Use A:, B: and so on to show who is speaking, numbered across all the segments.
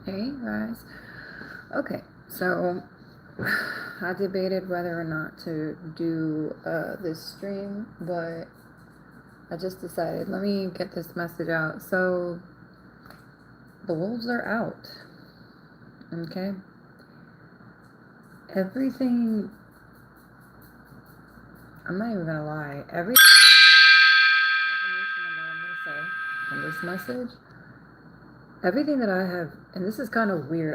A: Hey guys. Okay, so I debated whether or not to do this stream, but I just decided let me get this message out. So the wolves are out. Okay, everything. I'm not even gonna lie. Everything that I have confirmation of what I'm gonna say on this message. Everything that I have, and this is kind of weird.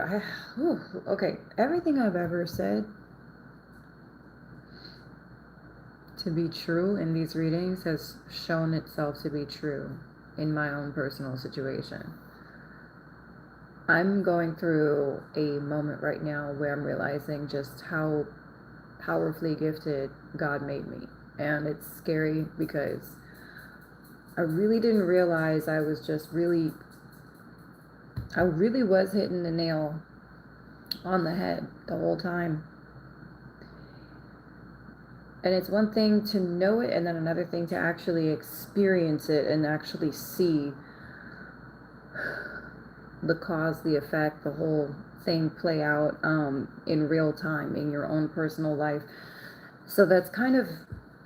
A: Okay. Everything I've ever said to be true in these readings has shown itself to be true in my own personal situation. I'm going through a moment right now where I'm realizing just how powerfully gifted God made me. And it's scary because I really didn't realize I really was hitting the nail on the head the whole time. And it's one thing to know it, and then another thing to actually experience it and actually see the cause, the effect, the whole thing play out in real time in your own personal life. So that's kind of,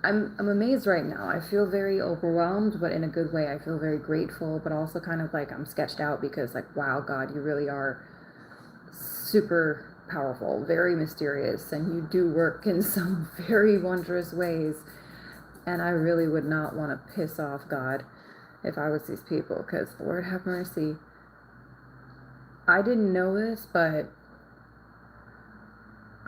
A: I'm amazed right now. I feel very overwhelmed, but in a good way. I feel very grateful, but also kind of like I'm sketched out because, like, wow, God, you really are super powerful, very mysterious, and you do work in some very wondrous ways. And I really would not want to piss off God if I was these people, because Lord have mercy. I didn't know this, but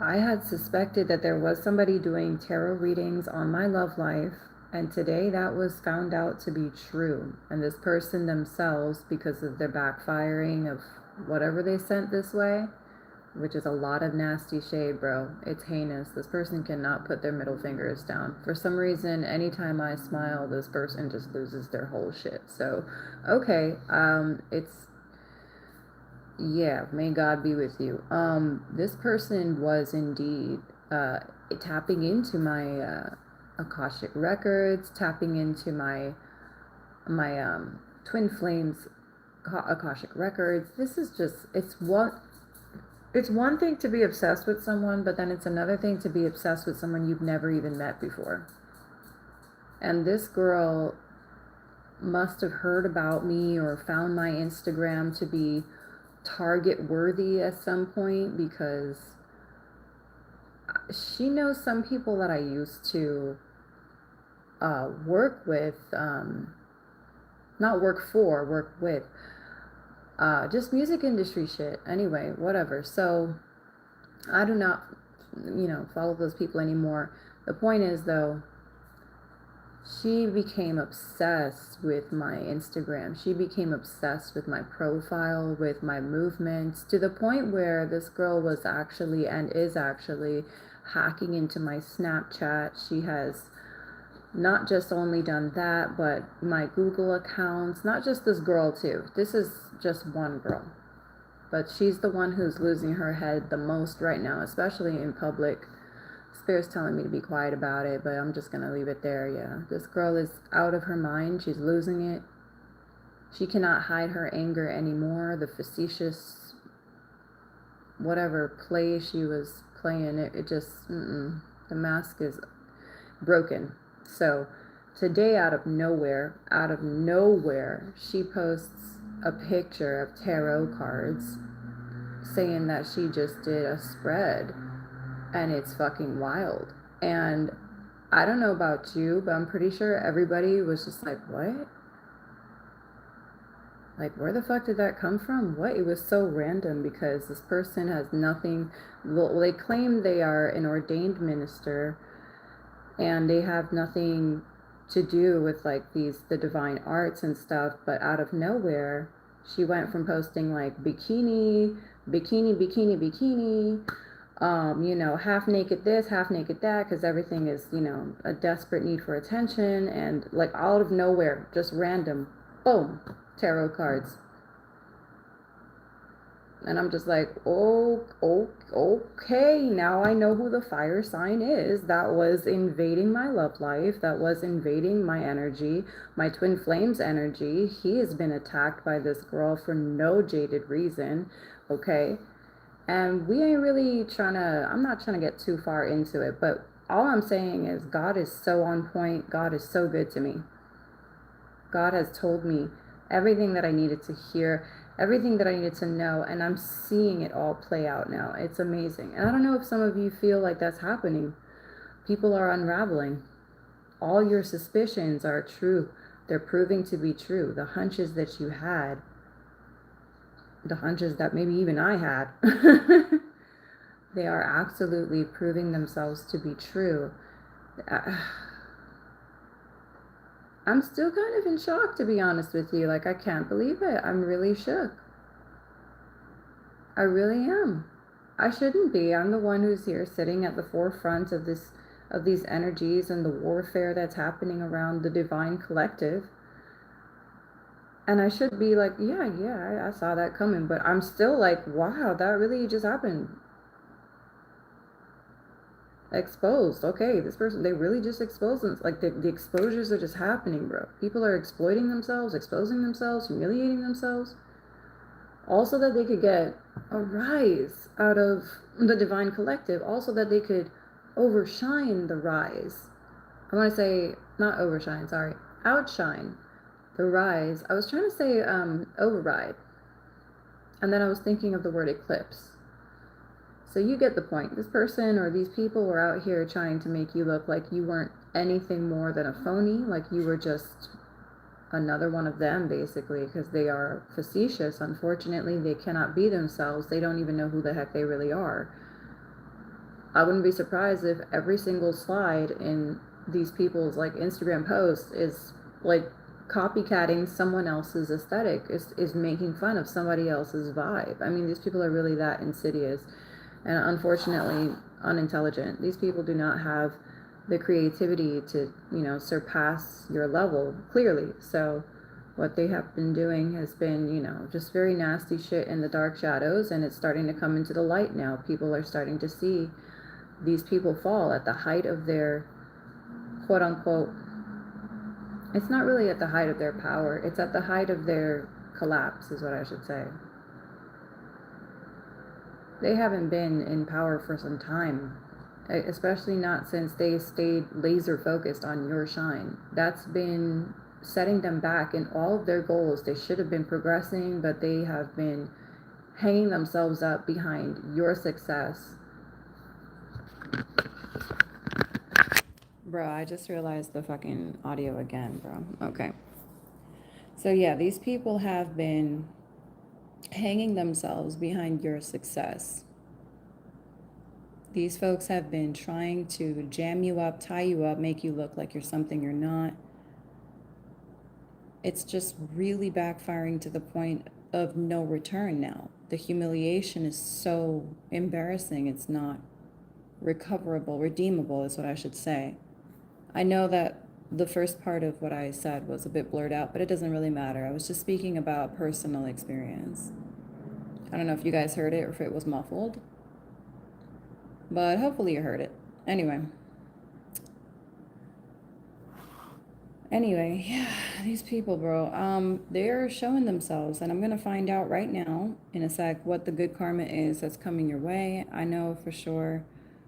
A: I had suspected that there was somebody doing tarot readings on my love life, and today that was found out to be true. And this person themselves, because of their backfiring of whatever they sent this way, which is a lot of nasty shade, bro. It's heinous. This person cannot put their middle fingers down. For some reason, anytime I smile, this person just loses their whole shit. So, okay, yeah, may God be with you. This person was indeed tapping into my Akashic records, tapping into my Twin Flames Akashic records. This is just it's one thing to be obsessed with someone, but then it's another thing to be obsessed with someone you've never even met before. And this girl must have heard about me or found my Instagram to be target worthy at some point, because she knows some people that I used to work with, not work for, work with, just music industry shit. Anyway, whatever. So I do not, follow those people anymore. The point is, though, she became obsessed with my Instagram. She became obsessed with my profile, with my movements, to the point where this girl was actually and is actually hacking into my Snapchat. She has not just only done that, but my Google accounts. Not just this girl, too. This is just one girl. But she's the one who's losing her head the most right now, especially in public. Spirit's telling me to be quiet about it, but I'm just gonna leave it there. Yeah, this girl is out of her mind. She's losing it. She cannot hide her anger anymore. The facetious whatever play she was playing, it just, the mask is broken. So today, out of nowhere, she posts a picture of tarot cards saying that she just did a spread, and it's fucking wild. And I don't know about you, but I'm pretty sure everybody was just like, what? Like, where the fuck did that come from? What? It was so random because this person has nothing. Well, they claim they are an ordained minister and they have nothing to do with like the divine arts and stuff, but out of nowhere, she went from posting like bikini, half naked this, half naked that, because everything is, a desperate need for attention, and like out of nowhere, just random, boom, tarot cards. And I'm just like, okay, now I know who the fire sign is. That was invading my love life. That was invading my energy, my twin flames energy. He has been attacked by this girl for no jaded reason. Okay. And we ain't really I'm not trying to get too far into it, but all I'm saying is God is so on point. God is so good to me. God has told me everything that I needed to hear, everything that I needed to know, and I'm seeing it all play out now. It's amazing. And I don't know if some of you feel like that's happening. People are unraveling. All your suspicions are true. They're proving to be true. The hunches that you had, the hunches that maybe even I had, they are absolutely proving themselves to be true. I'm still kind of in shock, to be honest with you. Like, I can't believe it. I'm really shook. I really am. I shouldn't be. I'm the one who's here sitting at the forefront of these energies and the warfare that's happening around the divine collective. And I should be like, yeah, I saw that coming. But I'm still like, wow, that really just happened. Exposed. Okay, this person, they really just exposed them. Like, the exposures are just happening, bro. People are exploiting themselves, exposing themselves, humiliating themselves. Also that they could get a rise out of the divine collective. Also that they could overshine the rise. I want to say, not overshine, sorry. Outshine the rise. I was trying to say override. And then I was thinking of the word eclipse. So you get the point. This person or these people were out here trying to make you look like you weren't anything more than a phony, like you were just another one of them, basically, because they are facetious. Unfortunately, they cannot be themselves. They don't even know who the heck they really are. I wouldn't be surprised if every single slide in these people's like Instagram posts is like copycatting someone else's aesthetic, is making fun of somebody else's vibe. I mean, these people are really that insidious and unfortunately unintelligent. These people do not have the creativity to, surpass your level, clearly. So what they have been doing has been, just very nasty shit in the dark shadows, and it's starting to come into the light now. People are starting to see these people fall at the height of their quote unquote, it's not really at the height of their power, it's at the height of their collapse, is what I should say. They haven't been in power for some time, especially not since they stayed laser focused on your shine. That's been setting them back in all of their goals. They should have been progressing, but they have been hanging themselves up behind your success. Bro, I just realized the fucking audio again, bro. Okay. So yeah, these people have been hanging themselves behind your success. These folks have been trying to jam you up, tie you up, make you look like you're something you're not. It's just really backfiring to the point of no return now. The humiliation is so embarrassing, it's not recoverable, redeemable is what I should say. I know that the first part of what I said was a bit blurred out, but it doesn't really matter. I was just speaking about personal experience. I don't know if you guys heard it or if it was muffled, but hopefully you heard it. Anyway, yeah, these people, bro, they're showing themselves, and I'm gonna find out right now in a sec what the good karma is that's coming your way. I know for sure.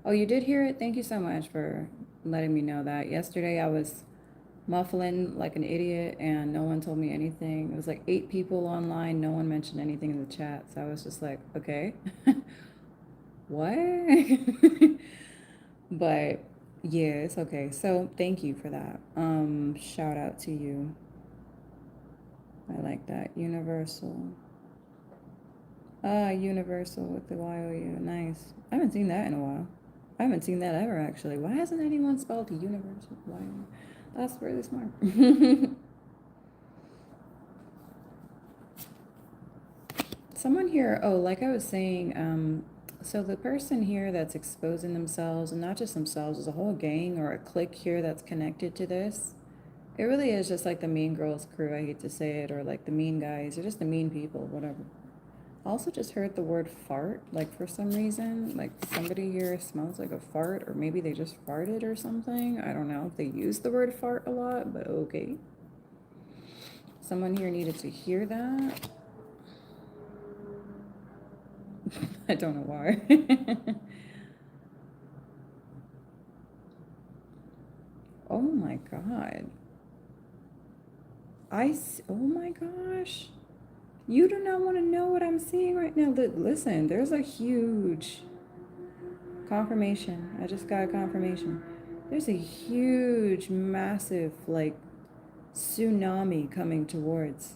A: Oh, you did hear it? Thank you so much for letting me know that. Yesterday I was muffling like an idiot and no one told me anything. It was like 8 people online, no one mentioned anything in the chat, so I was just like, okay. What? But yeah, it's okay. So thank you for that. Shout out to you. I like that. Universal. Universal with the YOU. Nice. I haven't seen that in a while. I haven't seen that ever, actually. Why hasn't anyone spelled the universal YOU? That's really smart. Someone here, like I was saying, so the person here that's exposing themselves, and not just themselves, there's a whole gang or a clique here that's connected to this. It really is just like the Mean Girls crew, I hate to say it, or like the mean guys, or just the mean people, whatever. Also just heard the word fart, like for some reason, like somebody here smells like a fart, or maybe they just farted or something. I don't know if they use the word fart a lot, but okay. Someone here needed to hear that. I don't know why. Oh my God. Oh my gosh. You do not want to know what I'm seeing right now. Listen, there's a huge confirmation. I just got a confirmation. There's a huge, massive, like, tsunami coming towards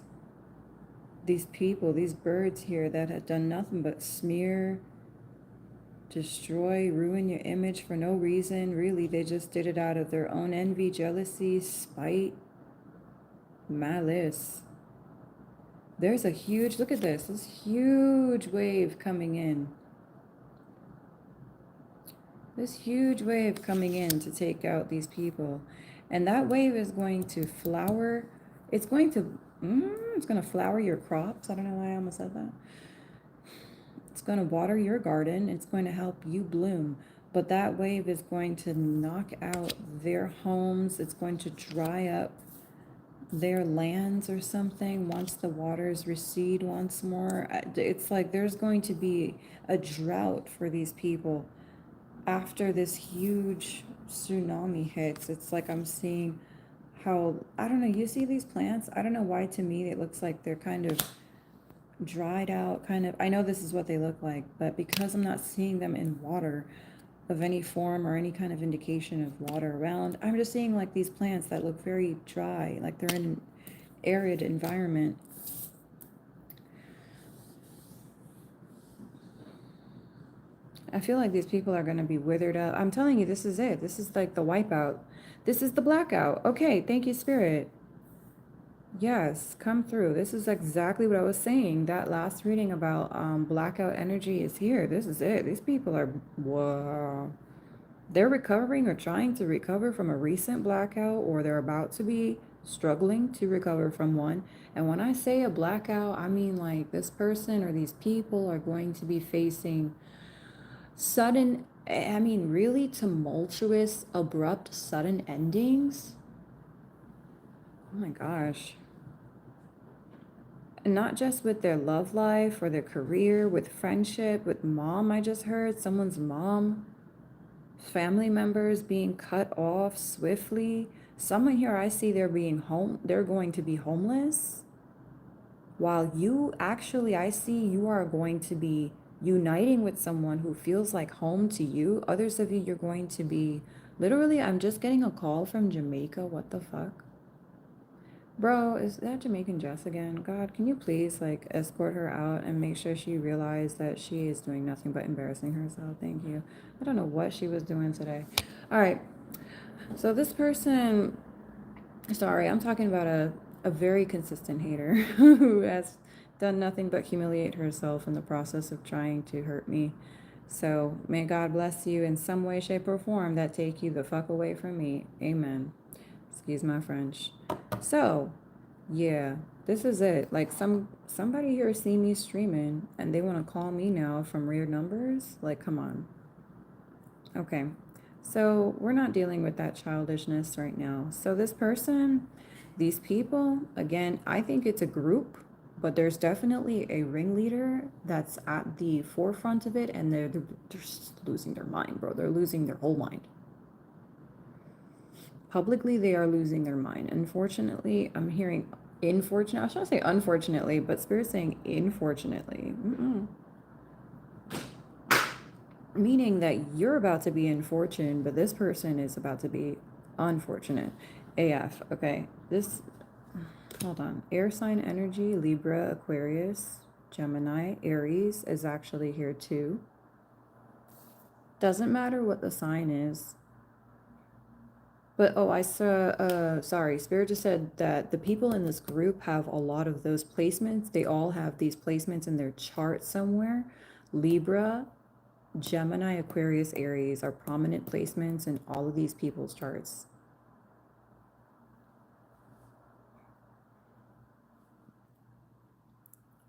A: these people, these birds here that had done nothing but smear, destroy, ruin your image for no reason. Really, they just did it out of their own envy, jealousy, spite, malice. There's a huge, look at this huge wave coming in. This huge wave coming in to take out these people. And that wave is going to flower. It's going to flower your crops. I don't know why I almost said that. It's going to water your garden. It's going to help you bloom. But that wave is going to knock out their homes. It's going to dry up their lands or something once the waters recede once more. It's like there's going to be a drought for these people after this huge tsunami hits. It's like I'm seeing how, I don't know, you see these plants? I don't know why to me it looks like they're kind of dried out, kind of. I know this is what they look like, but because I'm not seeing them in water of any form or any kind of indication of water around, I'm just seeing like these plants that look very dry, like they're in an arid environment. I feel like these people are going to be withered up. I'm telling you, this is it. This is like the wipeout. This is the blackout. Okay, thank you, Spirit. Yes, come through. This is exactly what I was saying. That last reading about blackout energy is here. This is it. These people are, wow. They're recovering or trying to recover from a recent blackout, or they're about to be struggling to recover from one. And when I say a blackout, I mean like this person or these people are going to be facing sudden, I mean, really tumultuous, abrupt, sudden endings. Oh my gosh. And not just with their love life or their career, with friendship, with mom. I just heard someone's mom, family members being cut off swiftly. Someone here, I see they're going to be homeless. While you actually, I see you are going to be uniting with someone who feels like home to you. Others of you, you're going to be, literally, I'm just getting a call from Jamaica. What the fuck? Bro, is that Jamaican Jess again? God, can you please like escort her out and make sure she realized that she is doing nothing but embarrassing herself? Thank you. I don't know what she was doing today. All right. So this person, sorry, I'm talking about a very consistent hater who has done nothing but humiliate herself in the process of trying to hurt me. So may God bless you in some way, shape, or form that take you the fuck away from me. Amen. Excuse my French. So, yeah, this is it. Like somebody here see me streaming and they want to call me now from weird numbers. Like, come on. Okay. So we're not dealing with that childishness right now. So this person, these people, again, I think it's a group, but there's definitely a ringleader that's at the forefront of it, and they're just losing their mind, bro. They're losing their whole mind. Publicly, they are losing their mind. Unfortunately, I'm hearing unfortunate. I was trying to say unfortunately, but Spirit's saying unfortunately. Meaning that you're about to be in fortune, but this person is about to be unfortunate. AF. Okay. Hold on. Air sign energy, Libra, Aquarius, Gemini, Aries is actually here too. Doesn't matter what the sign is. But oh, I saw, sorry, Spirit just said that the people in this group have a lot of those placements. They all have these placements in their chart somewhere. Libra, Gemini, Aquarius, Aries are prominent placements in all of these people's charts.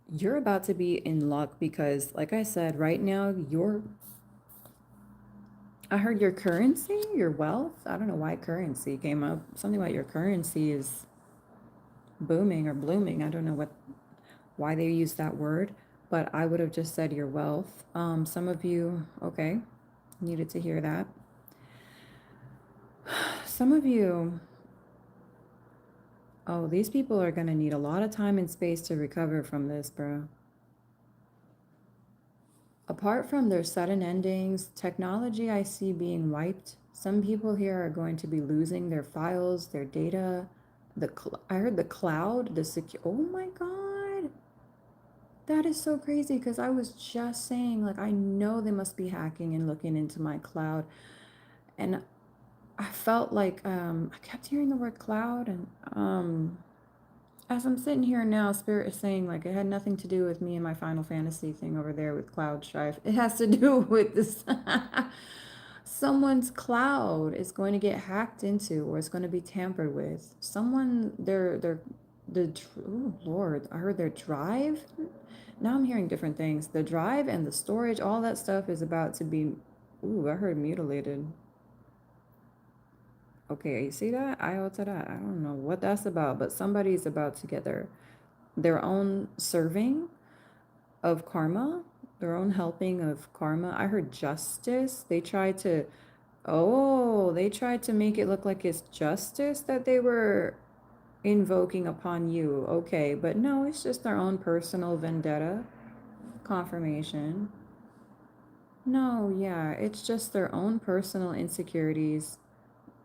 A: you're about to be in luck because, like I said, right now, I heard your currency, your wealth. I don't know why currency came up. Something about your currency is booming or blooming. I don't know why they use that word, but I would have just said your wealth. Some of you, okay, needed to hear that. Some of you, oh, these people are going to need a lot of time and space to recover from this, bro. Apart from their sudden endings, technology I see being wiped. Some people here are going to be losing their files, their data. I heard the cloud, the secure. Oh my God. That is so crazy because I was just saying, like, I know they must be hacking and looking into my cloud. And I felt like I kept hearing the word cloud. And as I'm sitting here now, Spirit is saying, like, it had nothing to do with me and my Final Fantasy thing over there with Cloud Strife. It has to do with this. Someone's cloud is going to get hacked into or it's going to be tampered with. Someone, oh Lord, I heard their drive. Now I'm hearing different things. The drive and the storage, all that stuff is about to be, ooh, I heard mutilated. Okay, you see that? IOTA that. I don't know what that's about, but somebody's about to get their own serving of karma, their own helping of karma. I heard justice. They tried to make it look like it's justice that they were invoking upon you. Okay, but no, it's just their own personal vendetta. Confirmation. No, yeah, it's just their own personal insecurities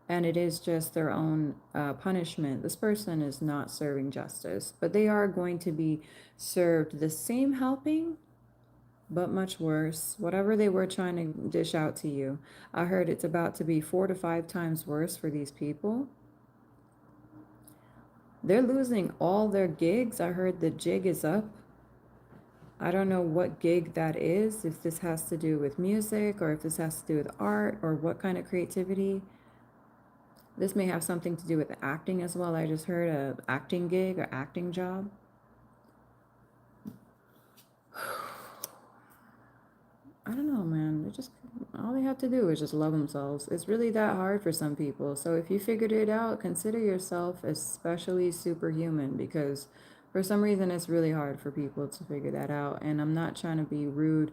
A: and it is just their own punishment. This person is not serving justice, but they are going to be served the same helping, but much worse. Whatever they were trying to dish out to you, I heard it's about to be 4 to 5 times worse for these people. They're losing all their gigs. I heard the jig is up. I don't know what gig that is, if this has to do with music or if this has to do with art or what kind of creativity. This may have something to do with acting as well. I just heard a acting gig or acting job. I don't know, man. All they have to do is just love themselves. It's really that hard for some people. So if you figured it out, consider yourself especially superhuman because for some reason it's really hard for people to figure that out. And I'm not trying to be rude.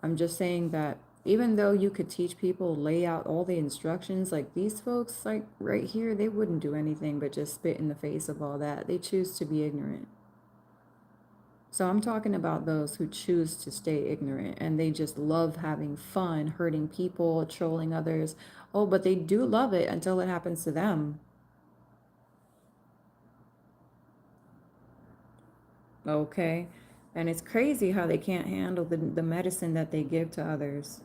A: I'm just saying that even though you could teach people, lay out all the instructions, like these folks, like right here, they wouldn't do anything but just spit in the face of all that. They choose to be ignorant. So I'm talking about those who choose to stay ignorant and they just love having fun, hurting people, trolling others. Oh, but they do love it until it happens to them. Okay. And it's crazy how they can't handle the medicine that they give to others.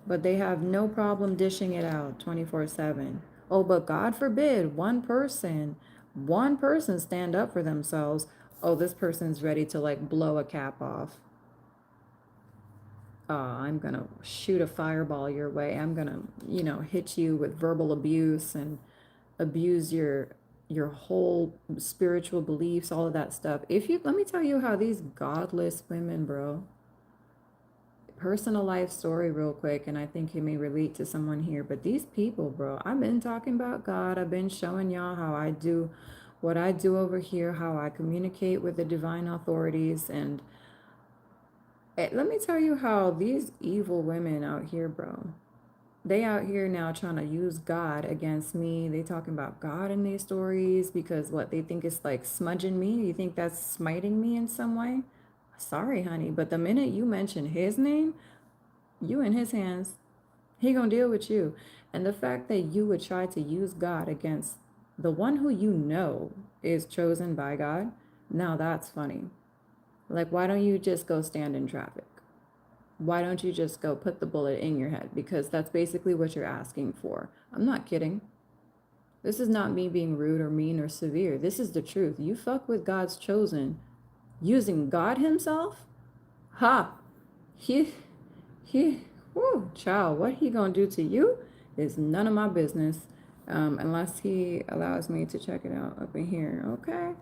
A: But they have no problem dishing it out 24/7. Oh, but God forbid one person stand up for themselves. Oh, this person's ready to like blow a cap off. I'm gonna shoot a fireball your way. I'm gonna, hit you with verbal abuse and abuse your whole spiritual beliefs, all of that stuff. Let me tell you how these godless women, bro, personal life story real quick, and I think you may relate to someone here, but these people, bro, I've been talking about God. I've been showing y'all how I do what I do over here, how I communicate with the divine authorities, and let me tell you how these evil women out here, bro, they out here now trying to use God against me. They talking about God in these stories because what they think is like smudging me. You think that's smiting me in some way? Sorry, honey, but the minute you mention his name, you in his hands. He gonna deal with you. And the fact that you would try to use God against the one who you know is chosen by God, now that's funny. Like, why don't you just go stand in traffic? Why don't you just go put the bullet in your head? Because that's basically what you're asking for. I'm not kidding. This is not me being rude or mean or severe. This is the truth. You fuck with God's chosen using God himself? Ha! He, child, what he gonna do to you is none of my business. Unless he allows me to check it out up in here. Okay.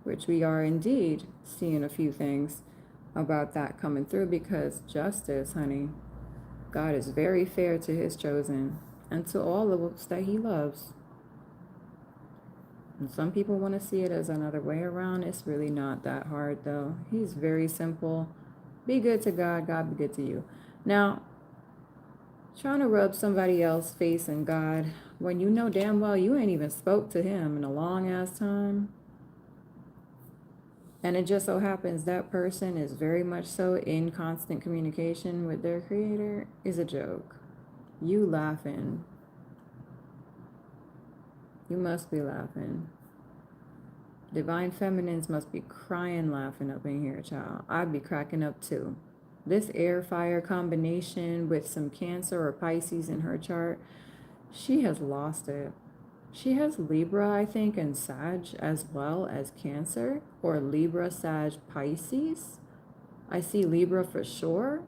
A: which we are indeed seeing a few things about that coming through, because justice, honey, God is very fair to his chosen and to all of us that he loves. And some people want to see it as another way around. It's really not that hard, though. He's very simple. Be good to God, God be good to you. Now, trying to rub somebody else's face in God when you know damn well you ain't even spoke to him in a long ass time. And it just so happens that person is very much so in constant communication with their creator is a joke. You laughing. You must be laughing. Divine feminines must be crying laughing up in here, child. I'd be cracking up too. This air fire combination with some Cancer or Pisces in her chart, she has lost it. She has Libra, I think, and Sag as well as Cancer, or Libra, Sag, Pisces. I see Libra for sure.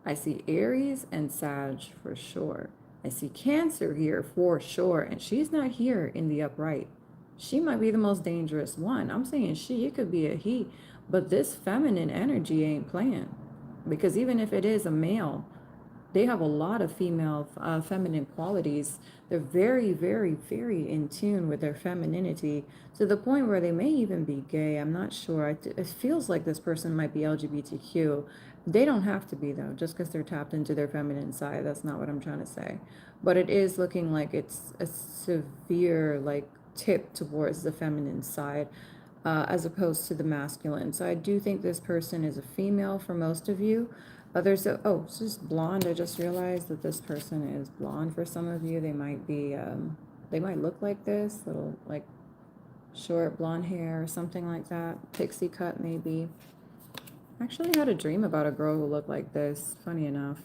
A: I see Aries and Sag for sure. I see Cancer here for sure, and she's not here in the upright. She might be the most dangerous one. I'm saying she, it could be a he, but this feminine energy ain't playing. Because even if it is a male, they have a lot of female feminine qualities. They're very, very, very in tune with their femininity to the point where they may even be gay. I'm not sure. It feels like this person might be LGBTQ. They don't have to be, though, just because they're tapped into their feminine side. That's not what I'm trying to say. But it is looking like it's a severe, like, tip towards the feminine side. As opposed to the masculine. So I do think this person is a female for most of you. Others, oh, it's just blonde. I just realized that this person is blonde for some of you. They might be, they might look like this, little like short blonde hair or something like that. Pixie cut maybe. I actually had a dream about a girl who looked like this, funny enough.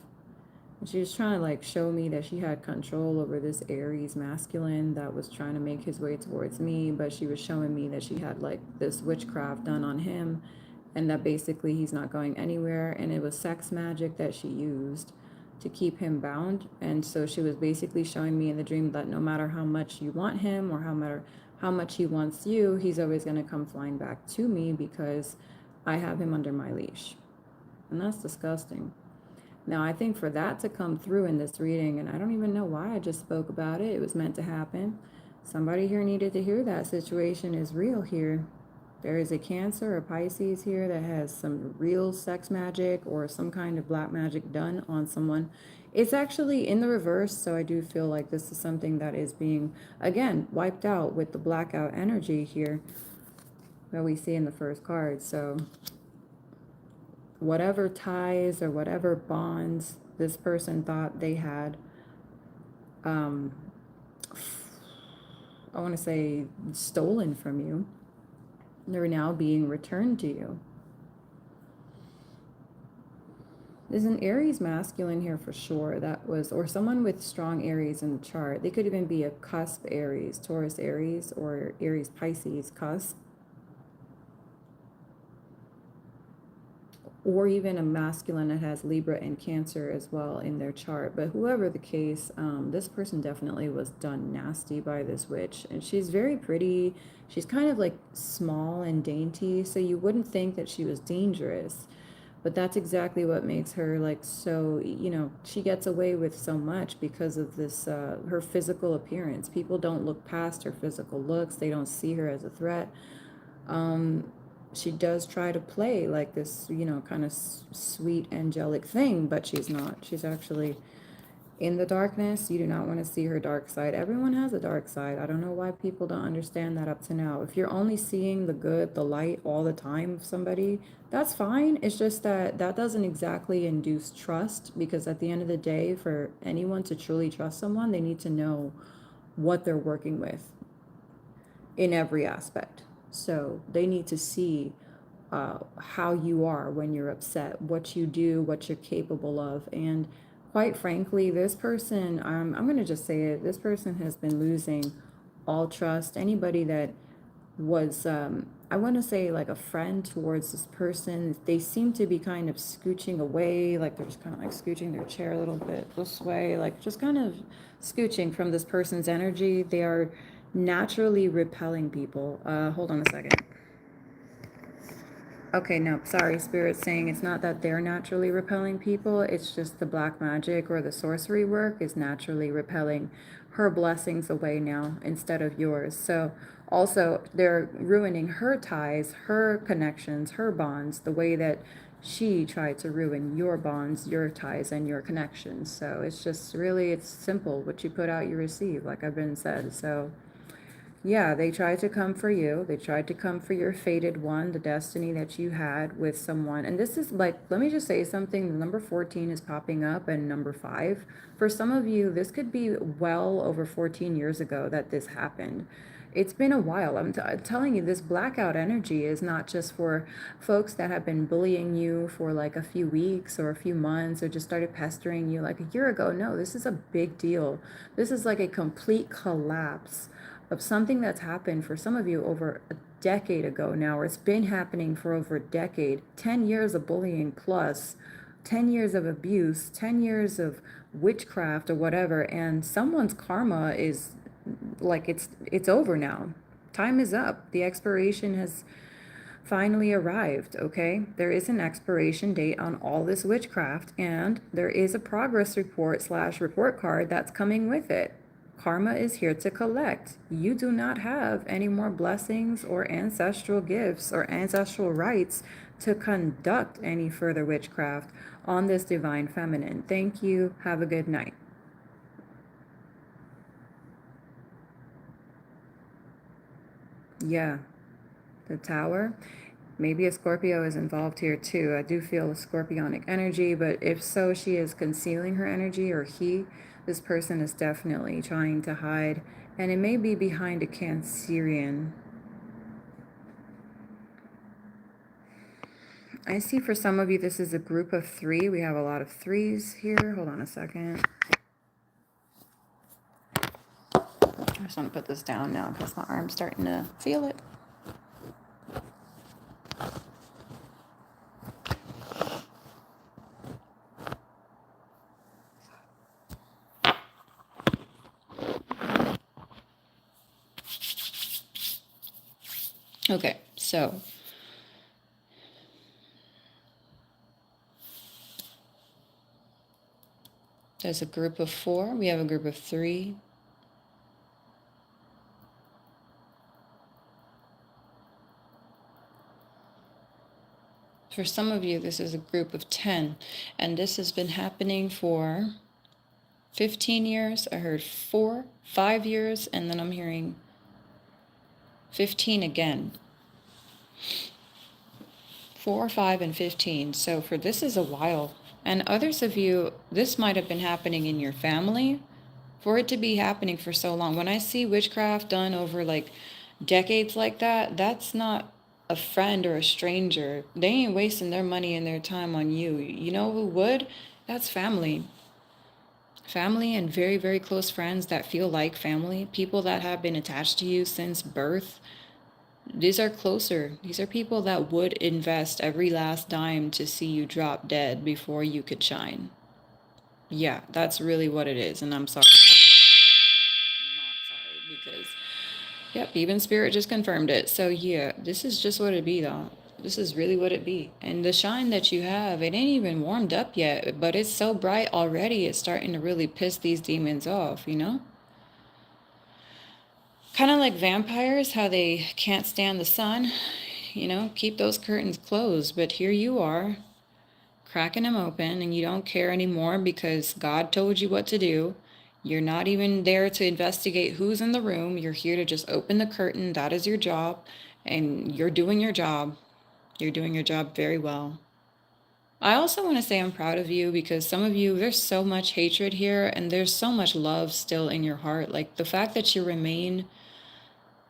A: She was trying to like show me that she had control over this Aries masculine that was trying to make his way towards me, but she was showing me that she had like this witchcraft done on him and that basically he's not going anywhere, and it was sex magic that she used to keep him bound. And so she was basically showing me in the dream that no matter how much you want him or how much he wants you, he's always going to come flying back to me because I have him under my leash. And that's disgusting. Now, I think for that to come through in this reading, and I don't even know why I just spoke about it, it was meant to happen. Somebody here needed to hear that situation is real here. There is a Cancer or Pisces here that has some real sex magic or some kind of black magic done on someone. It's actually in the reverse, so I do feel like this is something that is being, again, wiped out with the blackout energy here that we see in the first card. So whatever ties or whatever bonds this person thought they had, I want to say stolen from you, they're now being returned to you. There's an Aries masculine here for sure that was, or someone with strong Aries in the chart. They could even be a cusp Aries, Taurus Aries, or Aries Pisces cusp. Or even a masculine that has Libra and Cancer as well in their chart. But whoever the case, this person definitely was done nasty by this witch. And she's very pretty. She's kind of like small and dainty, so you wouldn't think that she was dangerous. But that's exactly what makes her like so, you know, she gets away with so much because of this, her physical appearance. People don't look past her physical looks. They don't see her as a threat. She does try to play like this, you know, kind of sweet angelic thing, but she's not. She's actually in the darkness. You do not want to see her dark side. Everyone has a dark side. I don't know why people don't understand that up to now. If you're only seeing the good, the light all the time of somebody, that's fine. It's just that that doesn't exactly induce trust, because at the end of the day, for anyone to truly trust someone, they need to know what they're working with in every aspect. So they need to see how you are when you're upset, what you do, what you're capable of. And quite frankly, this person, I'm going to just say it, this person has been losing all trust. Anybody that was, I want to say like a friend towards this person, they seem to be kind of scooching away, like they're just kind of like scooching their chair a little bit this way, like just kind of scooching from this person's energy. They are naturally repelling people. Hold on a second. Okay, no, sorry, Spirit's saying it's not that they're naturally repelling people, it's just the black magic or the sorcery work is naturally repelling her blessings away now instead of yours. So also they're ruining her ties, her connections, her bonds, the way that she tried to ruin your bonds, your ties, and your connections. So it's just really, it's simple. What you put out, you receive, like I've been said. So yeah, they tried to come for you. They tried to come for your fated one, the destiny that you had with someone. And this is like, let me just say something. The number 14 is popping up and number 5. For some of you, this could be well over 14 years ago that this happened. It's been a while. I'm telling you, this blackout energy is not just for folks that have been bullying you for like a few weeks or a few months or just started pestering you like a year ago. No, this is a big deal. This is like a complete collapse of something that's happened for some of you over a decade ago now, or it's been happening for over a decade. 10 years of bullying plus 10 years of abuse, 10 years of witchcraft or whatever, and someone's karma is like it's over now. Time is up. The expiration has finally arrived, okay? There is an expiration date on all this witchcraft, and there is a progress report slash report card that's coming with it. Karma is here to collect. You do not have any more blessings or ancestral gifts or ancestral rights to conduct any further witchcraft on this divine feminine. Thank you. Have a good night. Yeah, the Tower. Maybe a Scorpio is involved here too. I do feel a scorpionic energy, but if so, she is concealing her energy, or he, this person is definitely trying to hide, and it may be behind a Cancerian. I see for some of you this is a group of 3. We have a lot of 3s here. Hold on a second. I just want to put this down now because my arm's starting to feel it. Okay, so there's a group of 4. We have a group of 3. For some of you, this is a group of 10, and this has been happening for 15 years. I heard 5 years, and then I'm hearing 15 again. 4, 5, and 15. So for this is a while. And others of you, this might have been happening in your family. For it to be happening for so long, when I see witchcraft done over like decades like that, that's not a friend or a stranger. They ain't wasting their money and their time on you. You know who would? That's family. Family and very, very close friends that feel like family. People that have been attached to you since birth. These are closer. These are people that would invest every last dime to see you drop dead before you could shine. Yeah, that's really what it is. And I'm sorry. I'm not sorry because, yep, even Spirit just confirmed it. So yeah, this is just what it be though. This is really what it be. And the shine that you have, it ain't even warmed up yet, but it's so bright already, it's starting to really piss these demons off, you know? Kind of like vampires, how they can't stand the sun, you know, keep those curtains closed. But here you are, cracking them open, and you don't care anymore because God told you what to do. You're not even there to investigate who's in the room. You're here to just open the curtain. That is your job, and you're doing your job. You're doing your job very well. I also want to say I'm proud of you because some of you, there's so much hatred here, and there's so much love still in your heart. Like the fact that you remain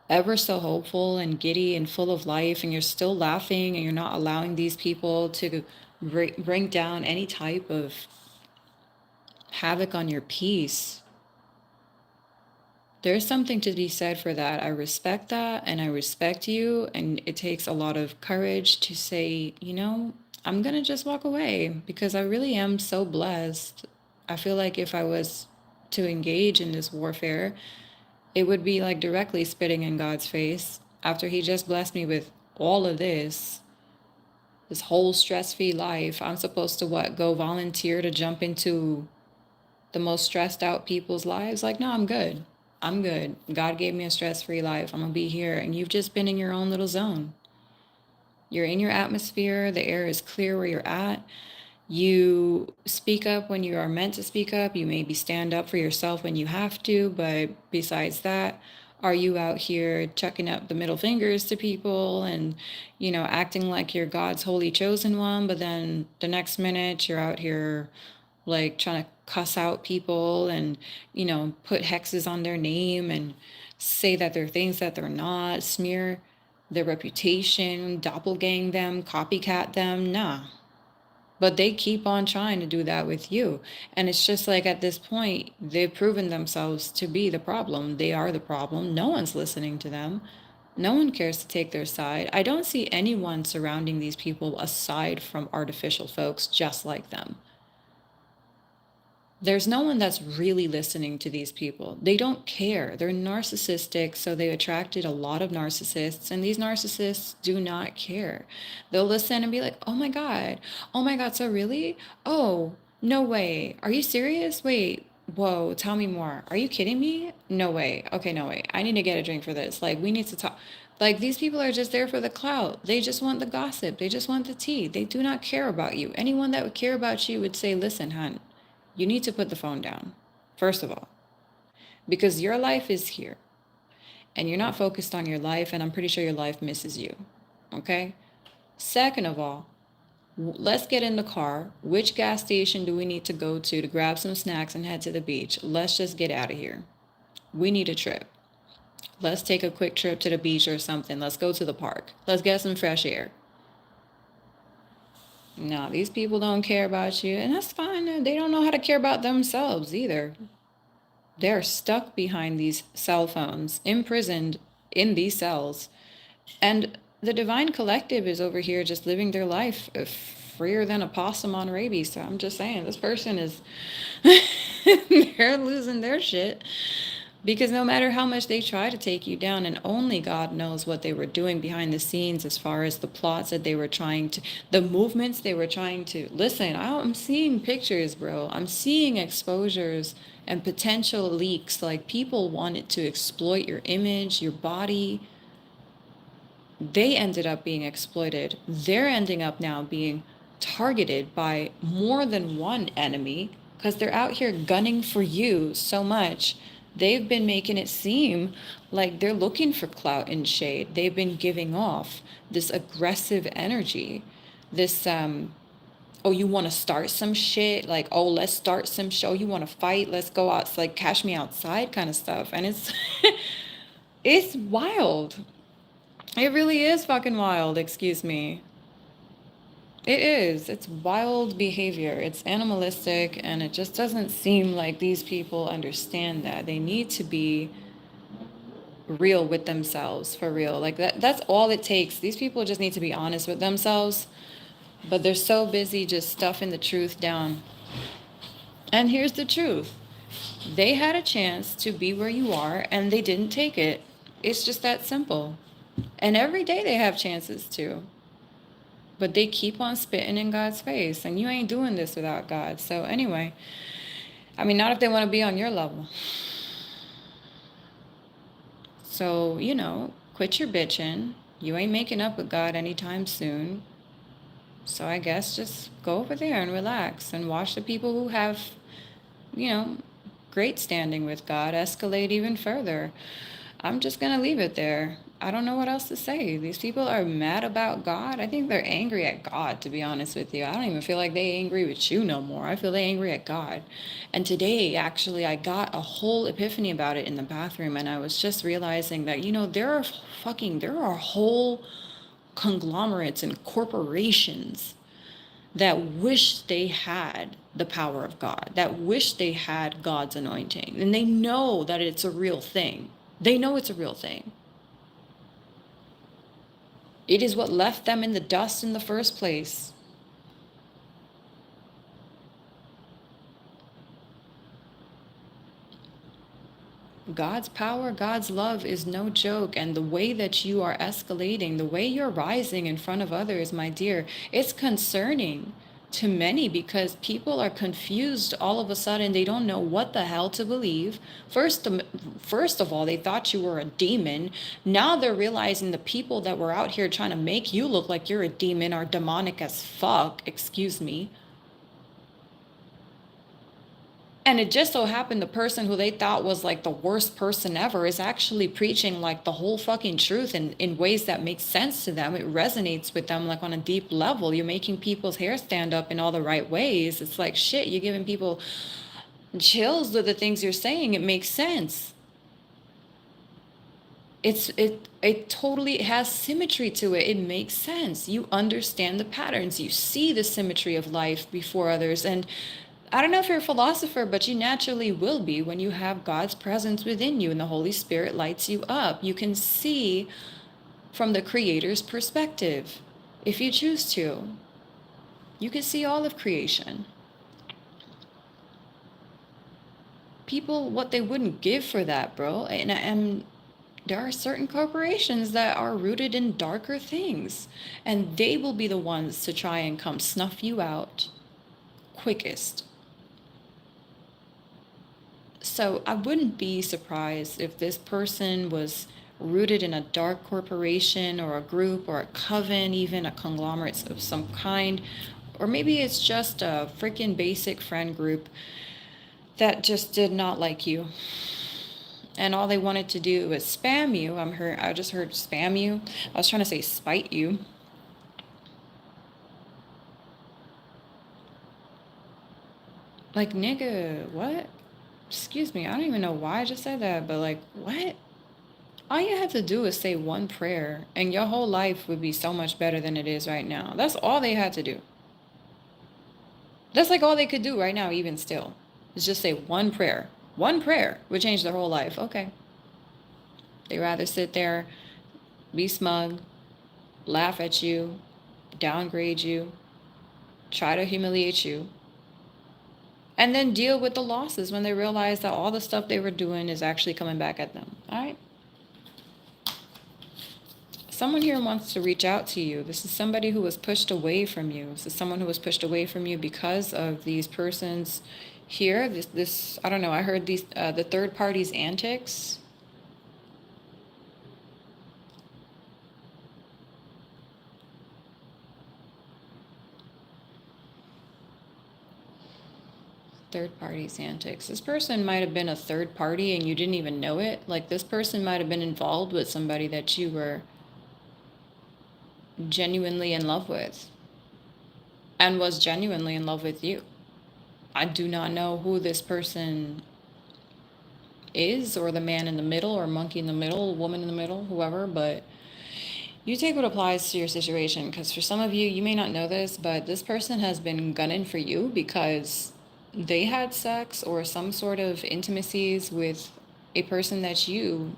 A: ever so hopeful and giddy and full of life, and you're still laughing and you're not allowing these people to bring down any type of havoc on your peace. There's something to be said for that. I respect that, and I respect you, and it takes a lot of courage to say, you know, I'm gonna just walk away because I really am so blessed. I feel like if I was to engage in this warfare, it would be like directly spitting in God's face after he just blessed me with all of this.
B: This whole stress-free life. I'm supposed to what? Go volunteer to jump into the most stressed out people's lives? Like, no, I'm good. I'm good. God gave me a stress-free life. I'm gonna be here. And you've just been in your own little zone. You're in your atmosphere. The air is clear where you're at. You speak up when you are meant to speak up. You maybe stand up for yourself when you have to, but besides that, are you out here chucking up the middle fingers to people and, acting like you're God's holy chosen one, but then the next minute you're out here like trying to cuss out people and, put hexes on their name and say that they're things that they're not, smear their reputation, doppelgang them, copycat them? Nah, but they keep on trying to do that with you. And it's just like at this point, they've proven themselves to be the problem. They are the problem. No one's listening to them. No one cares to take their side. I don't see anyone surrounding these people aside from artificial folks just like them. There's no one that's really listening to these people. They don't care. They're narcissistic, so they attracted a lot of narcissists, and these narcissists do not care. They'll listen and be like, oh my God, so really? Oh, no way. Are you serious? Wait, whoa, tell me more. Are you kidding me? No way. Okay, no way. I need to get a drink for this. Like, we need to talk. Like, these people are just there for the clout. They just want the gossip. They just want the tea. They do not care about you. Anyone that would care about you would say, listen, hun, you need to put the phone down, first of all, because your life is here and you're not focused on your life, and I'm pretty sure your life misses you. Okay? Second of all, let's get in the car. Which gas station do we need to go to grab some snacks and head to the beach? Let's just get out of here. We need a trip. Let's take a quick trip to the beach or something. Let's go to the park. Let's get some fresh air. No, these people don't care about you, and that's fine. They don't know how to care about themselves either. They're stuck behind these cell phones, imprisoned in these cells. And the Divine Collective is over here just living their life freer than a possum on rabies. So I'm just saying, this person is, they're losing their shit. Because no matter how much they try to take you down, and only God knows what they were doing behind the scenes as far as the plots that they were trying to, the movements they were trying to. Listen, I'm seeing pictures, bro. I'm seeing exposures and potential leaks. Like, people wanted to exploit your image, your body. They ended up being exploited. They're ending up now being targeted by more than one enemy because they're out here gunning for you so much. They've been making it seem like they're looking for clout and shade. They've been giving off this aggressive energy, this oh, you want to start some shit, like, oh, let's start some show, you want to fight, let's go out, it's like cash me outside kind of stuff. And it's it's wild. It really is fucking wild, excuse me. It is. It's wild behavior. It's animalistic, and it just doesn't seem like these people understand that. They need to be real with themselves, for real. Like, that's all it takes. These people just need to be honest with themselves, but they're so busy just stuffing the truth down. And here's the truth. They had a chance to be where you are, and they didn't take it. It's just that simple. And every day they have chances to. But they keep on spitting in God's face, and you ain't doing this without God. So anyway, I mean, not if they want to be on your level. So, quit your bitching. You ain't making up with God anytime soon. So I guess just go over there and relax and watch the people who have, you know, great standing with God escalate even further. I'm just going to leave it there. I don't know what else to say. These people are mad about God. I think they're angry at God, to be honest with you. I don't even feel like they angry with you no more. I feel they angry at God. And today, actually, I got a whole epiphany about it in the bathroom, and I was just realizing that, there are whole conglomerates and corporations that wish they had the power of God, that wish they had God's anointing. And they know that it's a real thing. They know it's a real thing. It is what left them in the dust in the first place. God's power, God's love is no joke. And the way that you are escalating, the way you're rising in front of others, my dear, it's concerning to many because people are confused all of a sudden. They don't know what the hell to believe. First of all, they thought you were a demon. Now they're realizing the people that were out here trying to make you look like you're a demon are demonic as fuck. Excuse me. And it just so happened the person who they thought was like the worst person ever is actually preaching like the whole fucking truth in ways that make sense to them. It resonates with them like on a deep level. You're making people's hair stand up in all the right ways. It's like shit, you're giving people chills with the things you're saying. It makes sense. It totally has symmetry to it. It makes sense. You understand the patterns. You see the symmetry of life before others. And I don't know if you're a philosopher, but you naturally will be when you have God's presence within you and the Holy Spirit lights you up. You can see from the Creator's perspective. If you choose to, you can see all of creation. People, what they wouldn't give for that, bro. And there are certain corporations that are rooted in darker things, and they will be the ones to try and come snuff you out quickest. So I wouldn't be surprised if this person was rooted in a dark corporation or a group or a coven, even a conglomerate of some kind. Or maybe it's just a freaking basic friend group that just did not like you. And all they wanted to do was spam you. I just heard spam you. I was trying to say spite you. Like, nigga, what? Excuse me, I don't even know why I just said that, but like, what? All you have to do is say one prayer, and your whole life would be so much better than it is right now. That's all they had to do. That's like all they could do right now, even still, is just say one prayer. One prayer would change their whole life. Okay. They rather sit there, be smug, laugh at you, downgrade you, try to humiliate you, and then deal with the losses when they realize that all the stuff they were doing is actually coming back at them. All right? Someone here wants to reach out to you. This is somebody who was pushed away from you. This is someone who was pushed away from you because of these persons here. This I don't know. I heard these the third party's antics. Third party's antics. This person might have been a third party and you didn't even know it. Like this person might have been involved with somebody that you were genuinely in love with and was genuinely in love with you. I do not know who this person is, or the man in the middle, or monkey in the middle, woman in the middle, whoever, but you take what applies to your situation, because for some of you, you may not know this, but this person has been gunning for you because they had sex or some sort of intimacies with a person that you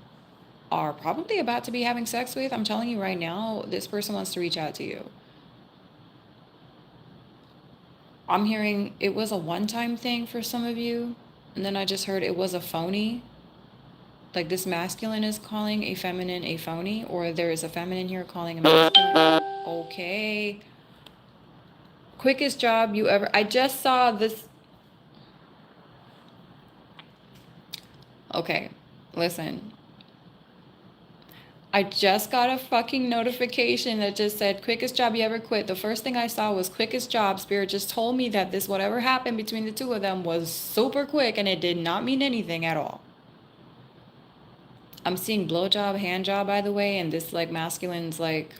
B: are probably about to be having sex with. I'm telling you right now, this person wants to reach out to you. I'm hearing it was a one-time thing for some of you, and then I just heard it was a phony. Like this masculine is calling a feminine a phony, or there is a feminine here calling a masculine. Okay. Quickest job you ever. I just saw this. Okay, listen. I just got a fucking notification that just said quickest job you ever quit. The first thing I saw was quickest job. Spirit just told me that this whatever happened between the two of them was super quick and it did not mean anything at all. I'm seeing blowjob, hand job, by the way, and this like masculine's like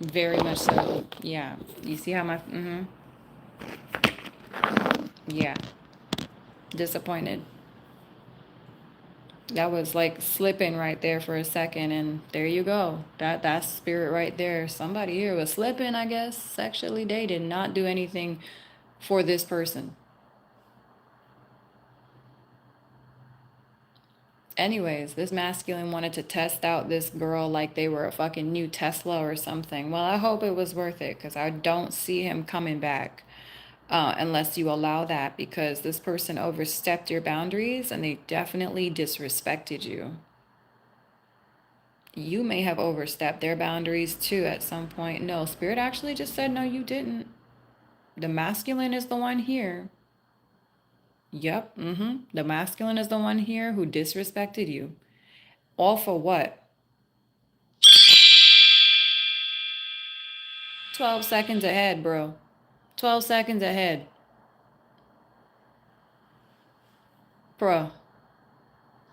B: very much so. Yeah, you see how my yeah, disappointed. That was like slipping right there for a second, and there you go. That's spirit right there. Somebody here was slipping, I guess, sexually. They did not do anything for this person. Anyways, this masculine wanted to test out this girl like they were a fucking new Tesla or something. Well, I hope it was worth it because I don't see him coming back. unless you allow that, because this person overstepped your boundaries and they definitely disrespected you. You may have overstepped their boundaries too at some point. No, Spirit actually just said, no, you didn't. The masculine is the one here. Yep. The masculine is the one here who disrespected you. All for what? 12 seconds ahead, bro. 12 seconds ahead. Bro.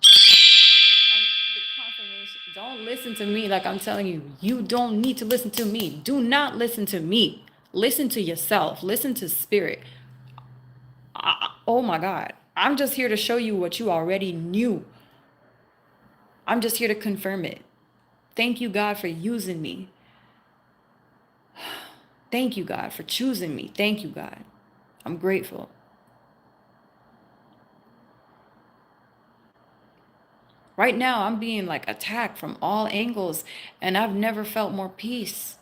B: The confirmation. Don't listen to me like I'm telling you. You don't need to listen to me. Do not listen to me. Listen to yourself. Listen to spirit. Oh my God. I'm just here to show you what you already knew. I'm just here to confirm it. Thank you, God, for using me. Thank you, God, for choosing me. Thank you, God. I'm grateful. Right now, I'm being like attacked from all angles, and I've never felt more peace.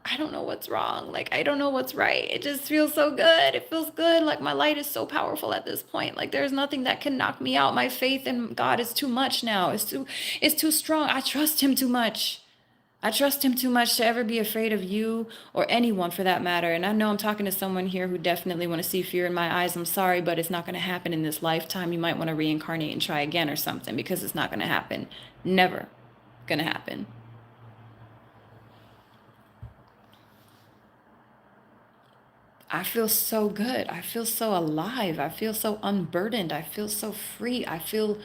B: I don't know what's wrong. Like, I don't know what's right. It just feels so good. It feels good. Like, my light is so powerful at this point. Like, there's nothing that can knock me out. My faith in God is too much now. It's too strong. I trust him too much. I trust him too much to ever be afraid of you or anyone for that matter. And I know I'm talking to someone here who definitely want to see fear in my eyes. I'm sorry, but it's not going to happen in this lifetime. You might want to reincarnate and try again or something, because it's not going to happen. Never going to happen. I feel so good. I feel so alive. I feel so unburdened. I feel so free. I feel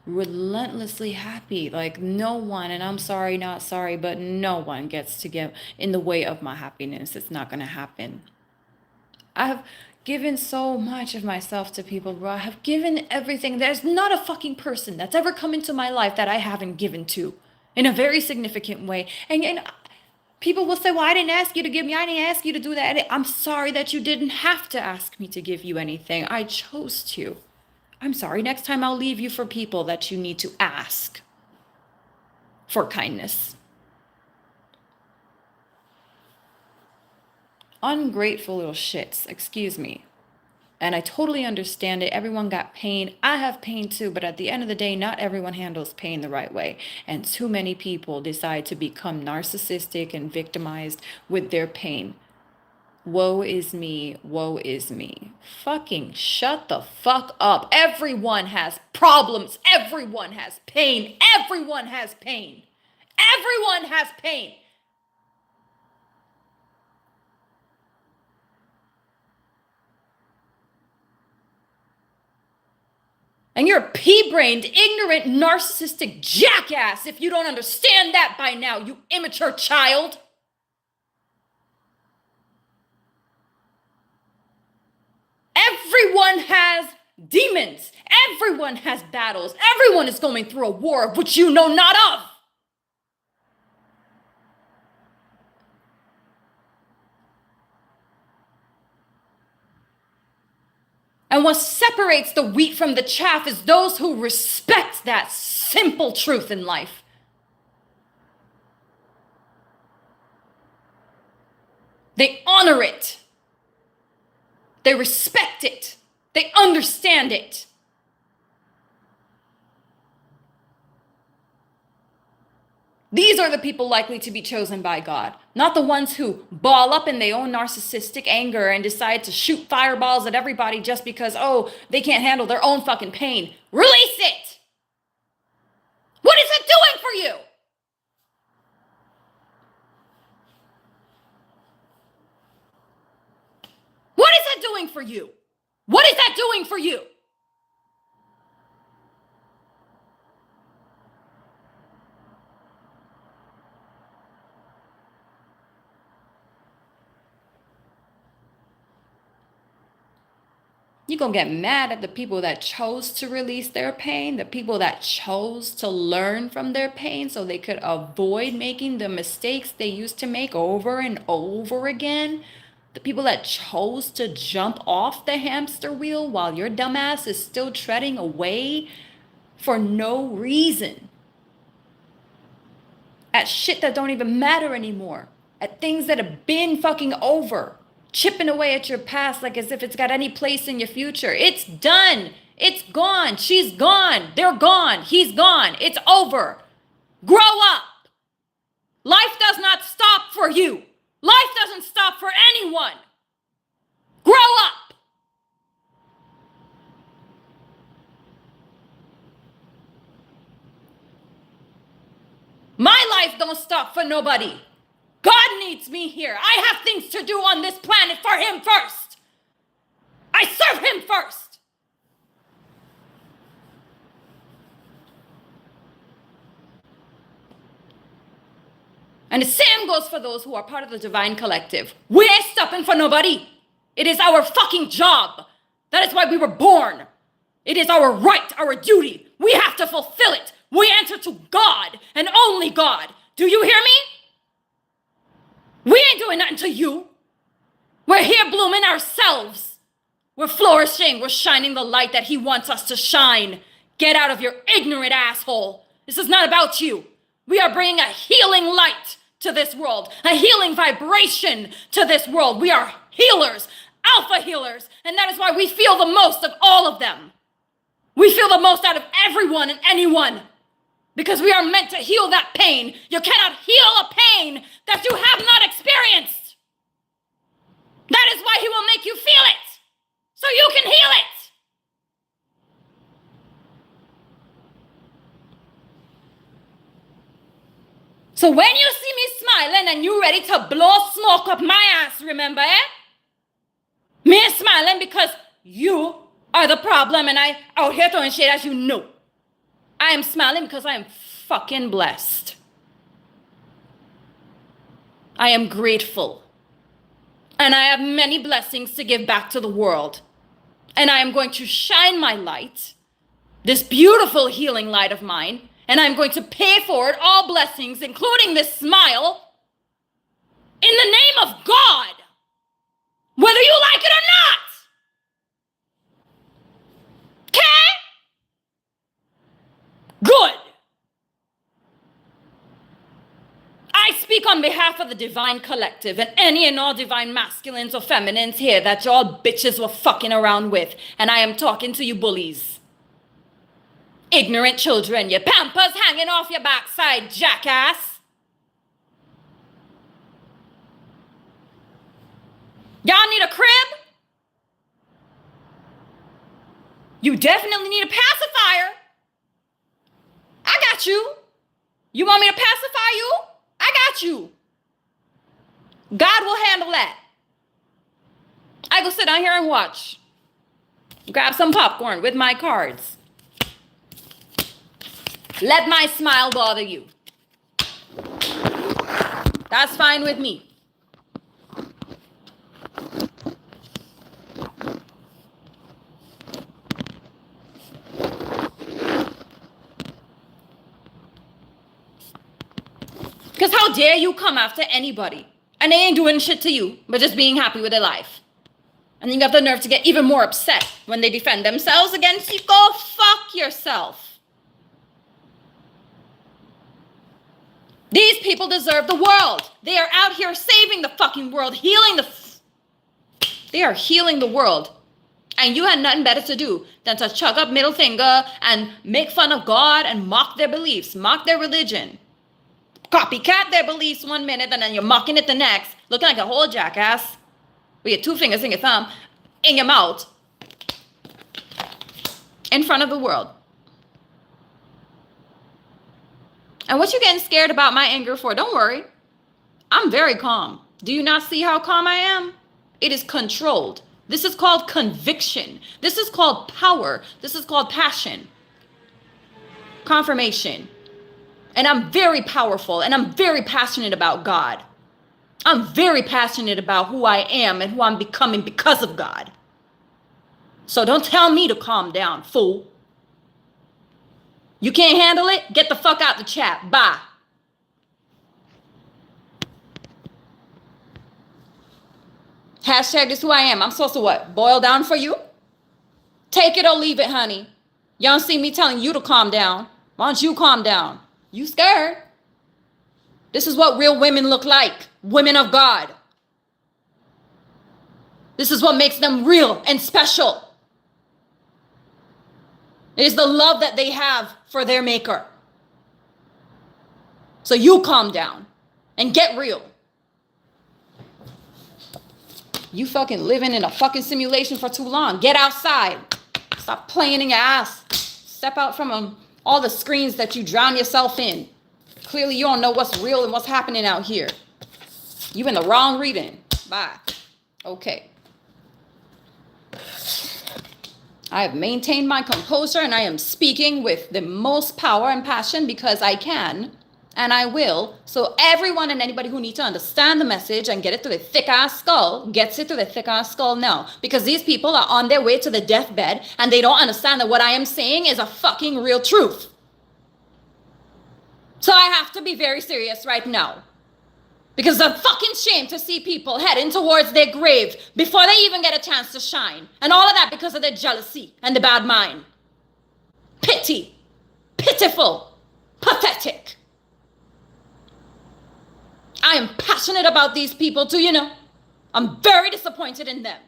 B: relentlessly happy. Like, no one, and I'm sorry, not sorry, but no one gets to get in the way of my happiness. It's not going to happen. I have given so much of myself to people, bro. I have given everything. There's not a fucking person that's ever come into my life that I haven't given to in a very significant way. And people will say, well, I didn't ask you to give me, I didn't ask you to do that. I'm sorry that you didn't have to ask me to give you anything. I chose to. I'm sorry. Next time I'll leave you for people that you need to ask for kindness. Ungrateful little shits, excuse me. And I totally understand it. Everyone got pain. I have pain too, but at the end of the day, not everyone handles pain the right way. And too many people decide to become narcissistic and victimized with their pain. Woe is me, woe is me. Fucking shut the fuck up. Everyone has problems. Everyone has pain. Everyone has pain. Everyone has pain. And you're a pea-brained, ignorant, narcissistic jackass if you don't understand that by now, you immature child. Everyone has demons. Everyone has battles. Everyone is going through a war of which you know not of. And what separates the wheat from the chaff is those who respect that simple truth in life. They honor it. They respect it. They understand it. These are the people likely to be chosen by God, not the ones who ball up in their own narcissistic anger and decide to shoot fireballs at everybody just because, oh, they can't handle their own fucking pain. Release it! What is it doing for you? What is that doing for you? What is that doing for you? You're going to get mad at the people that chose to release their pain, the people that chose to learn from their pain so they could avoid making the mistakes they used to make over and over again. The people that chose to jump off the hamster wheel while your dumbass is still treading away for no reason. At shit that don't even matter anymore. At things that have been fucking over. chipping away at your past like as if it's got any place in your future. It's done. It's gone. She's gone. They're gone. He's gone. It's over. Grow up. Life does not stop for you. Life doesn't stop for anyone. Grow up. My life don't stop for nobody. God needs me here. I have things to do on this planet for him first. I serve him first. And the same goes for those who are part of the divine collective. We ain't stopping for nobody. It is our fucking job. That is why we were born. It is our right, our duty. We have to fulfill it. We answer to God and only God. Do you hear me? We ain't doing nothing to you. We're here blooming ourselves. We're flourishing. We're shining the light that he wants us to shine. Get out of your ignorant asshole. This is not about you. We are bringing a healing light to this world, a healing vibration to this world. We are healers, alpha healers, and that is why we feel the most of all of them. We feel the most out of everyone and anyone because we are meant to heal that pain. You cannot heal a pain that you have not experienced. That is why he will make you feel it so you can heal it. So when you see me smiling and you ready to blow smoke up my ass, remember, Me smiling because you are the problem and I out here throwing shade as you know. I am smiling because I am fucking blessed. I am grateful. And I have many blessings to give back to the world. And I am going to shine my light, this beautiful healing light of mine, and I'm going to pay forward all blessings, including this smile, in the name of God, whether you like it or not. Okay? Good. I speak on behalf of the divine collective and any and all divine masculines or feminines here that y'all bitches were fucking around with. And I am talking to you bullies. Ignorant children, your pampers hanging off your backside, jackass. Y'all need a crib? You definitely need a pacifier. I got you. You want me to pacify you? I got you. God will handle that. I go sit down here and watch. Grab some popcorn with my cards. Let my smile bother you. That's fine with me. Because how dare you come after anybody and they ain't doing shit to you, but just being happy with their life. And you have the nerve to get even more upset when they defend themselves against you. Go fuck yourself. These people deserve the world. They are out here saving the fucking world, healing they are healing the world. And you had nothing better to do than to chuck up middle finger and make fun of God and mock their beliefs, mock their religion. Copycat their beliefs 1 minute and then you're mocking it the next, looking like a whole jackass with your 2 fingers and your thumb in your mouth in front of the world. And what you getting scared about my anger for? Don't worry. I'm very calm. Do you not see how calm I am? It is controlled. This is called conviction. This is called power. This is called passion. Confirmation. And I'm very powerful and I'm very passionate about God. I'm very passionate about who I am and who I'm becoming because of God. So don't tell me to calm down, fool. You can't handle it? Get the fuck out the chat. Bye. Hashtag this who I am. I'm supposed to what? Boil down for you? Take it or leave it, honey. You don't see me telling you to calm down. Why don't you calm down? You scared? This is what real women look like. Women of God. This is what makes them real and special. It is the love that they have for their maker. So you calm down and get real. You fucking living in a fucking simulation for too long. Get outside. Stop playing in your ass. Step out from all the screens that you drown yourself in. Clearly you don't know what's real and what's happening out here. You in the wrong reading. Bye. Okay. I have maintained my composure and I am speaking with the most power and passion because I can and I will. So everyone and anybody who needs to understand the message and get it through the thick ass skull gets it through the thick ass skull now. Because these people are on their way to the deathbed and they don't understand that what I am saying is a fucking real truth. So I have to be very serious right now. Because it's a fucking shame to see people heading towards their grave before they even get a chance to shine. And all of that because of their jealousy and the bad mind. Pity. Pitiful. Pathetic. I am passionate about these people too, you know. I'm very disappointed in them.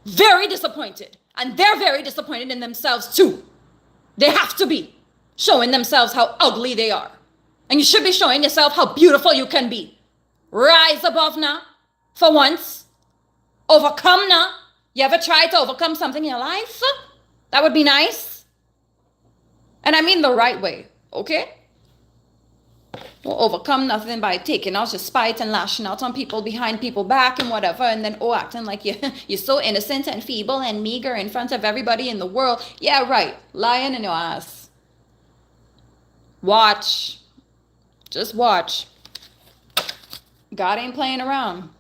B: Very disappointed. And they're very disappointed in themselves too. They have to be showing themselves how ugly they are. And you should be showing yourself how beautiful you can be. Rise above now, for once. Overcome now. You ever tried to overcome something in your life? That would be nice. And I mean the right way, okay? Don't overcome nothing by taking out your spite and lashing out on people behind people's back and whatever, and then acting like you're so innocent and feeble and meager in front of everybody in the world. Yeah, right. Lying in your ass. Watch. Just watch. God ain't playing around.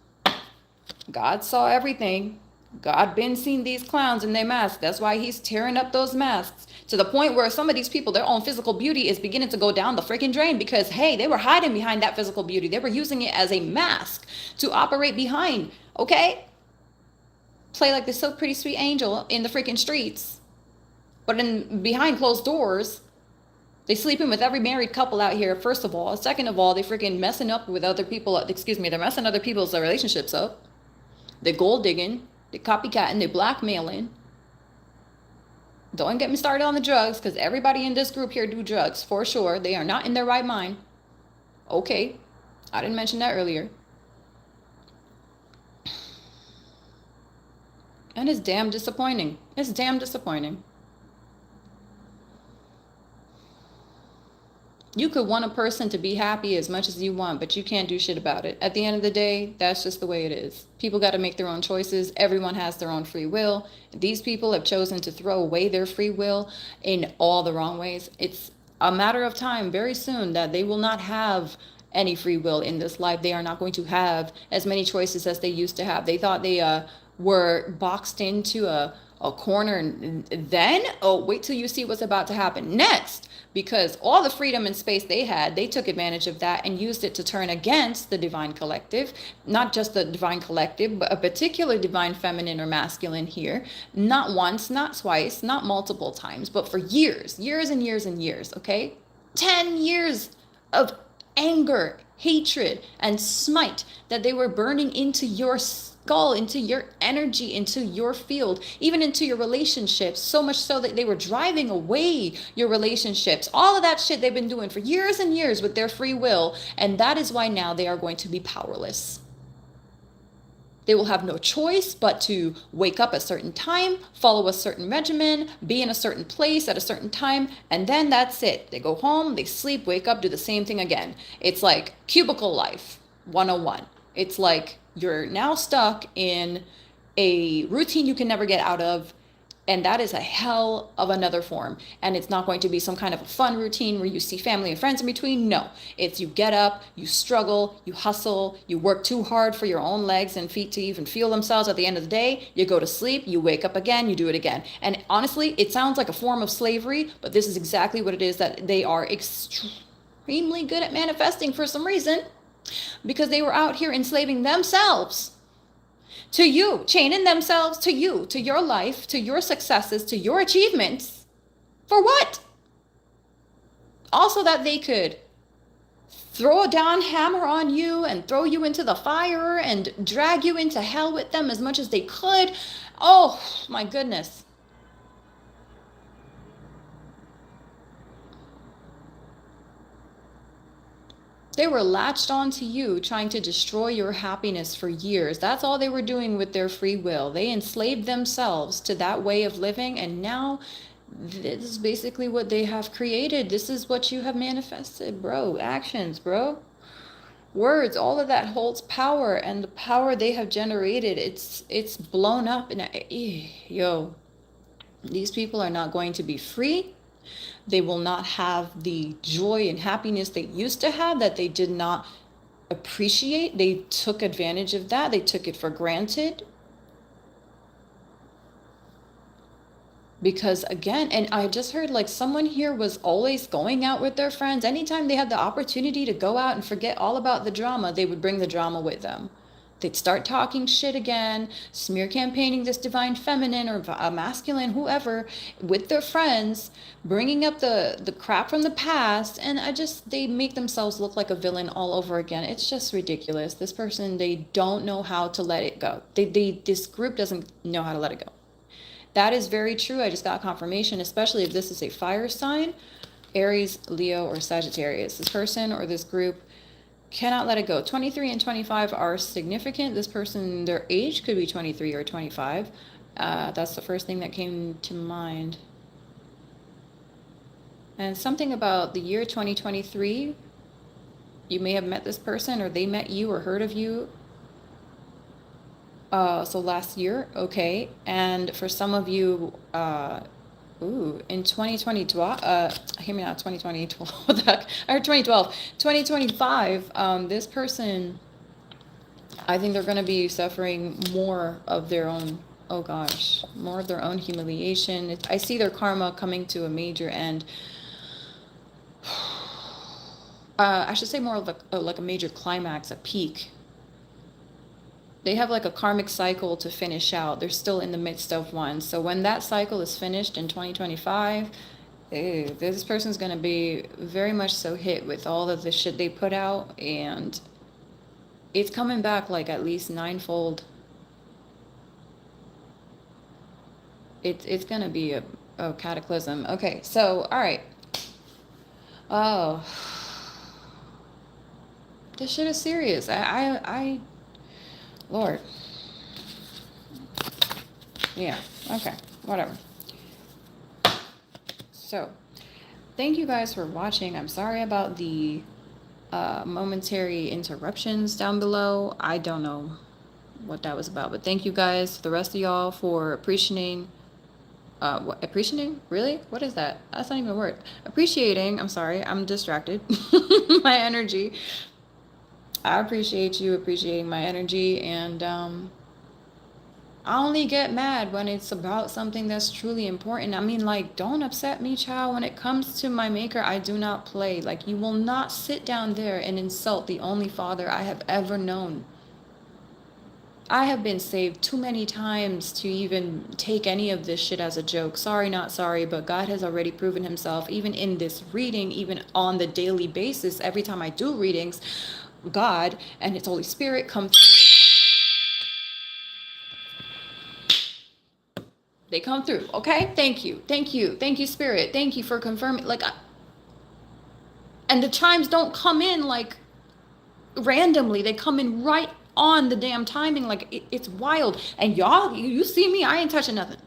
B: God saw everything. God been seen these clowns in their masks. That's why he's tearing up those masks to the point where some of these people, their own physical beauty is beginning to go down the freaking drain because, hey, they were hiding behind that physical beauty. They were using it as a mask to operate behind, okay? Play like this so pretty sweet angel in the freaking streets. But behind closed doors, they sleeping with every married couple out here, first of all. Second of all, they freaking messing up with other people. They're messing other people's relationships up. They're gold digging. They're copycatting. They're blackmailing. Don't get me started on the drugs, because everybody in this group here do drugs, for sure. They are not in their right mind. Okay. I didn't mention that earlier. And it's damn disappointing. It's damn disappointing. You could want a person to be happy as much as you want, but you can't do shit about it. At the end of the day, that's just the way it is. People got to make their own choices. Everyone has their own free will. These people have chosen to throw away their free will in all the wrong ways. It's a matter of time very soon that they will not have any free will in this life. They are not going to have as many choices as they used to have. They thought they were boxed into a corner, and then, oh, wait till you see what's about to happen next. Because all the freedom and space they had, they took advantage of that and used it to turn against the divine collective. Not just the divine collective, but a particular divine feminine or masculine here. Not once, not twice, not multiple times, but for years and years and years, okay? 10 years of anger, hatred, and smite that they were burning into your skull, into your energy, into your field, even into your relationships, so much so that they were driving away your relationships. All of that shit they've been doing for years and years with their free will, and that is why now they are going to be powerless. They will have no choice but to wake up at a certain time, follow a certain regimen, be in a certain place at a certain time, and then that's it. They go home, they sleep, wake up, do the same thing again. It's like cubicle life 101. It's like you're now stuck in a routine you can never get out of, and that is a hell of another form. And it's not going to be some kind of a fun routine where you see family and friends in between. No, it's you get up, you struggle, you hustle, you work too hard for your own legs and feet to even feel themselves. At the end of the day, you go to sleep, you wake up again, you do it again. And honestly, it sounds like a form of slavery, but this is exactly what it is that they are extremely good at manifesting for some reason. Because they were out here enslaving themselves to you, chaining themselves to you, to your life, to your successes, to your achievements. For what? Also that they could throw a down hammer on you and throw you into the fire and drag you into hell with them as much as they could. Oh my goodness. They were latched onto you, trying to destroy your happiness for years. That's all they were doing with their free will. They enslaved themselves to that way of living, and now this is basically what they have created. This is what you have manifested, bro. Actions, bro. Words, all of that holds power, and the power they have generated, it's blown up. And yo, these people are not going to be free. They will not have the joy and happiness they used to have that they did not appreciate. They took advantage of that. They took it for granted. Because again, and I just heard like someone here was always going out with their friends. Anytime they had the opportunity to go out and forget all about the drama, they would bring the drama with them. They'd start talking shit again, smear campaigning this divine feminine or masculine, whoever, with their friends, bringing up the crap from the past. And they make themselves look like a villain all over again. It's just ridiculous. This person, they don't know how to let it go. This group doesn't know how to let it go. That is very true. I just got confirmation, especially if this is a fire sign, Aries, Leo, or Sagittarius. This person or this group cannot let it go. 23 and 25 are significant. This person, their age could be 23 or 25. That's the first thing that came to mind. And something about the year 2023, you may have met this person or they met you or heard of you. So last year, okay. And for some of you, in 2012, hear me out, 2012, what the heck? I heard 2012, 2025, this person, I think they're going to be suffering more of their own, oh gosh, more of their own humiliation. I see their karma coming to a major end. I should say more of like a major climax, a peak. They have like a karmic cycle to finish out. They're still in the midst of one. So when that cycle is finished in 2025, this person's going to be very much so hit with all of the shit they put out. And it's coming back like at least ninefold. It's going to be a cataclysm. Okay, so, all right. Oh, this shit is serious. Lord. Yeah, okay, whatever. So, thank you guys for watching. I'm sorry about the momentary interruptions down below. I don't know what that was about, but thank you guys, the rest of y'all, for appreciating. What, appreciating? Really? What is that? That's not even a word. Appreciating. I'm sorry. I'm distracted. My energy. I appreciate you appreciating my energy, and I only get mad when it's about something that's truly important. I mean, like, don't upset me, child. When it comes to my maker, I do not play. Like, you will not sit down there and insult the only father I have ever known. I have been saved too many times to even take any of this shit as a joke. Sorry, not sorry, but God has already proven himself, even in this reading, even on the daily basis. Every time I do readings, God and its Holy Spirit come through. They come through. Okay, thank you, Spirit. Thank you for confirming. Like, and the chimes don't come in like randomly. They come in right on the damn timing. Like, it's wild. And y'all, you see me, I ain't touching nothing.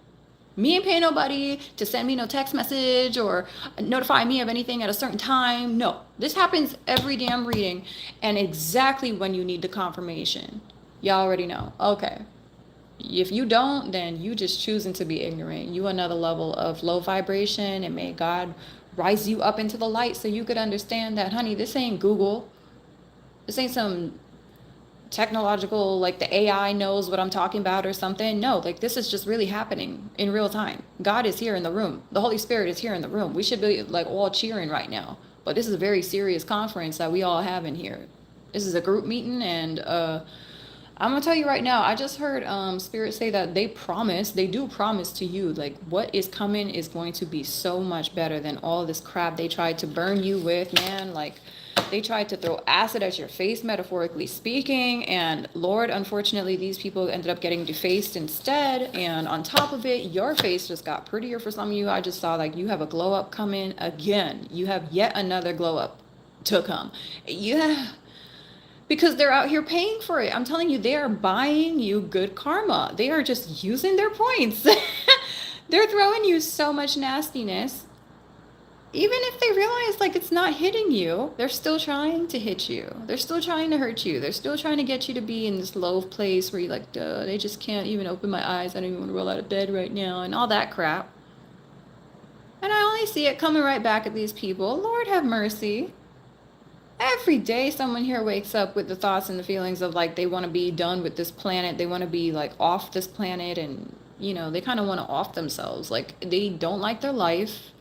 B: Me ain't paying nobody to send me no text message or notify me of anything at a certain time. No, this happens every damn reading, and exactly when you need the confirmation. Y'all already know. Okay. If you don't, then you just choosing to be ignorant. You another level of low vibration, and may God rise you up into the light so you could understand that, honey, this ain't Google. This ain't some technological, like the AI knows what I'm talking about or something. No, like, this is just really happening in real time. God is here in the room. The Holy Spirit is here in the room. We should be like all cheering right now. But this is a very serious conference that we all have in here. This is a group meeting, and I'm gonna tell you right now, I just heard Spirit say that they do promise to you, like, what is coming is going to be so much better than all this crap they tried to burn you with, man. Like, They tried to throw acid at your face, metaphorically speaking. And Lord, unfortunately, these people ended up getting defaced instead. And on top of it, your face just got prettier for some of you. I just saw like you have a glow up coming again. You have yet another glow up to come. Yeah. Because they're out here paying for it. I'm telling you, they are buying you good karma. They are just using their points. They're throwing you so much nastiness. Even if they realize like it's not hitting you, they're still trying to hit you. They're still trying to hurt you. They're still trying to get you to be in this low place where you're like, duh, they just can't even open my eyes. I don't even want to roll out of bed right now, and all that crap. And I only see it coming right back at these people. Lord have mercy. Every day someone here wakes up with the thoughts and the feelings of like they want to be done with this planet. They want to be like off this planet, and they kind of want to off themselves. Like they don't like their life.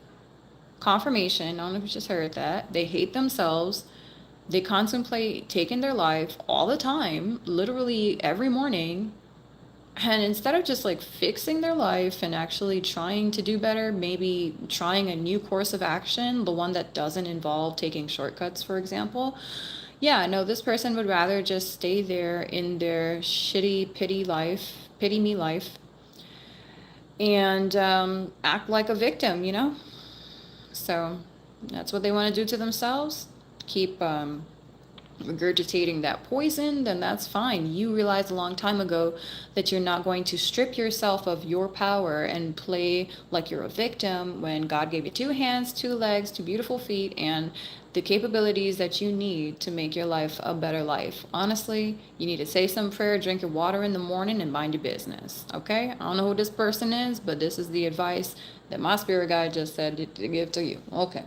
B: Confirmation. I don't know if you just heard that. They hate themselves. They contemplate taking their life all the time, literally every morning. And instead of just like fixing their life and actually trying to do better, maybe trying a new course of action, the one that doesn't involve taking shortcuts, for example. Yeah, no, this person would rather just stay there in their shitty, pity me life, and act like a victim. So that's what they want to do to themselves. Keep regurgitating that poison, then that's fine. You realized a long time ago that you're not going to strip yourself of your power and play like you're a victim when God gave you 2 hands, 2 legs, 2 beautiful feet, and the capabilities that you need to make your life a better life. Honestly, you need to say some prayer, drink your water in the morning, and mind your business. Okay? I don't know who this person is, but this is the advice that my spirit guide just said to give to you. Okay.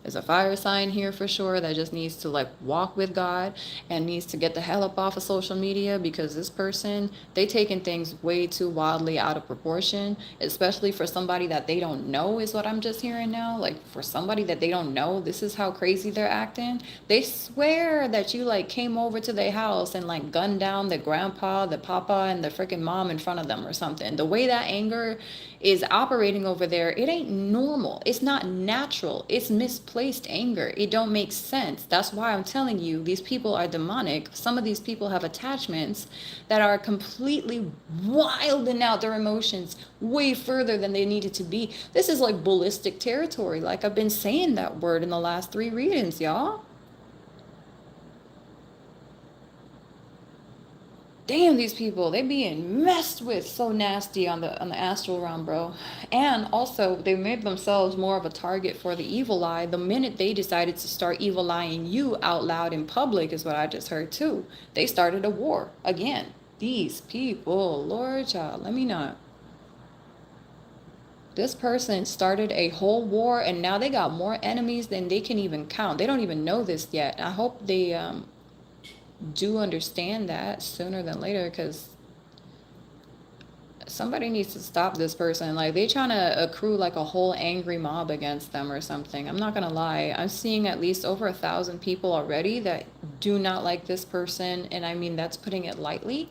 B: There's a fire sign here for sure that just needs to like walk with God and needs to get the hell up off of social media, because this person, they taking things way too wildly out of proportion, especially for somebody that they don't know, is what I'm just hearing now. Like for somebody that they don't know, this is how crazy they're acting. They swear that you like came over to their house and like gunned down the grandpa, the papa, and the freaking mom in front of them or something. The way that anger is operating over there, it ain't normal. It's not natural. It's misplaced anger. It don't make sense. That's why I'm telling you, these people are demonic. Some of these people have attachments that are completely wilding out their emotions way further than they needed to be. This is like ballistic territory. Like I've been saying that word in the last 3 readings, y'all. Damn, these people, they being messed with so nasty on the astral realm, bro. And also they made themselves more of a target for the evil eye the minute they decided to start evil eyeing you out loud in public, is what I just heard too. They started a war again. These people, Lord child, let me know. This person started a whole war, and now they got more enemies than they can even count. They don't even know this yet. I hope they do understand that sooner than later, because somebody needs to stop this person. Like they trying to accrue like a whole angry mob against them or something. I'm not gonna lie, I'm seeing at least over 1,000 people already that do not like this person, and I mean that's putting it lightly.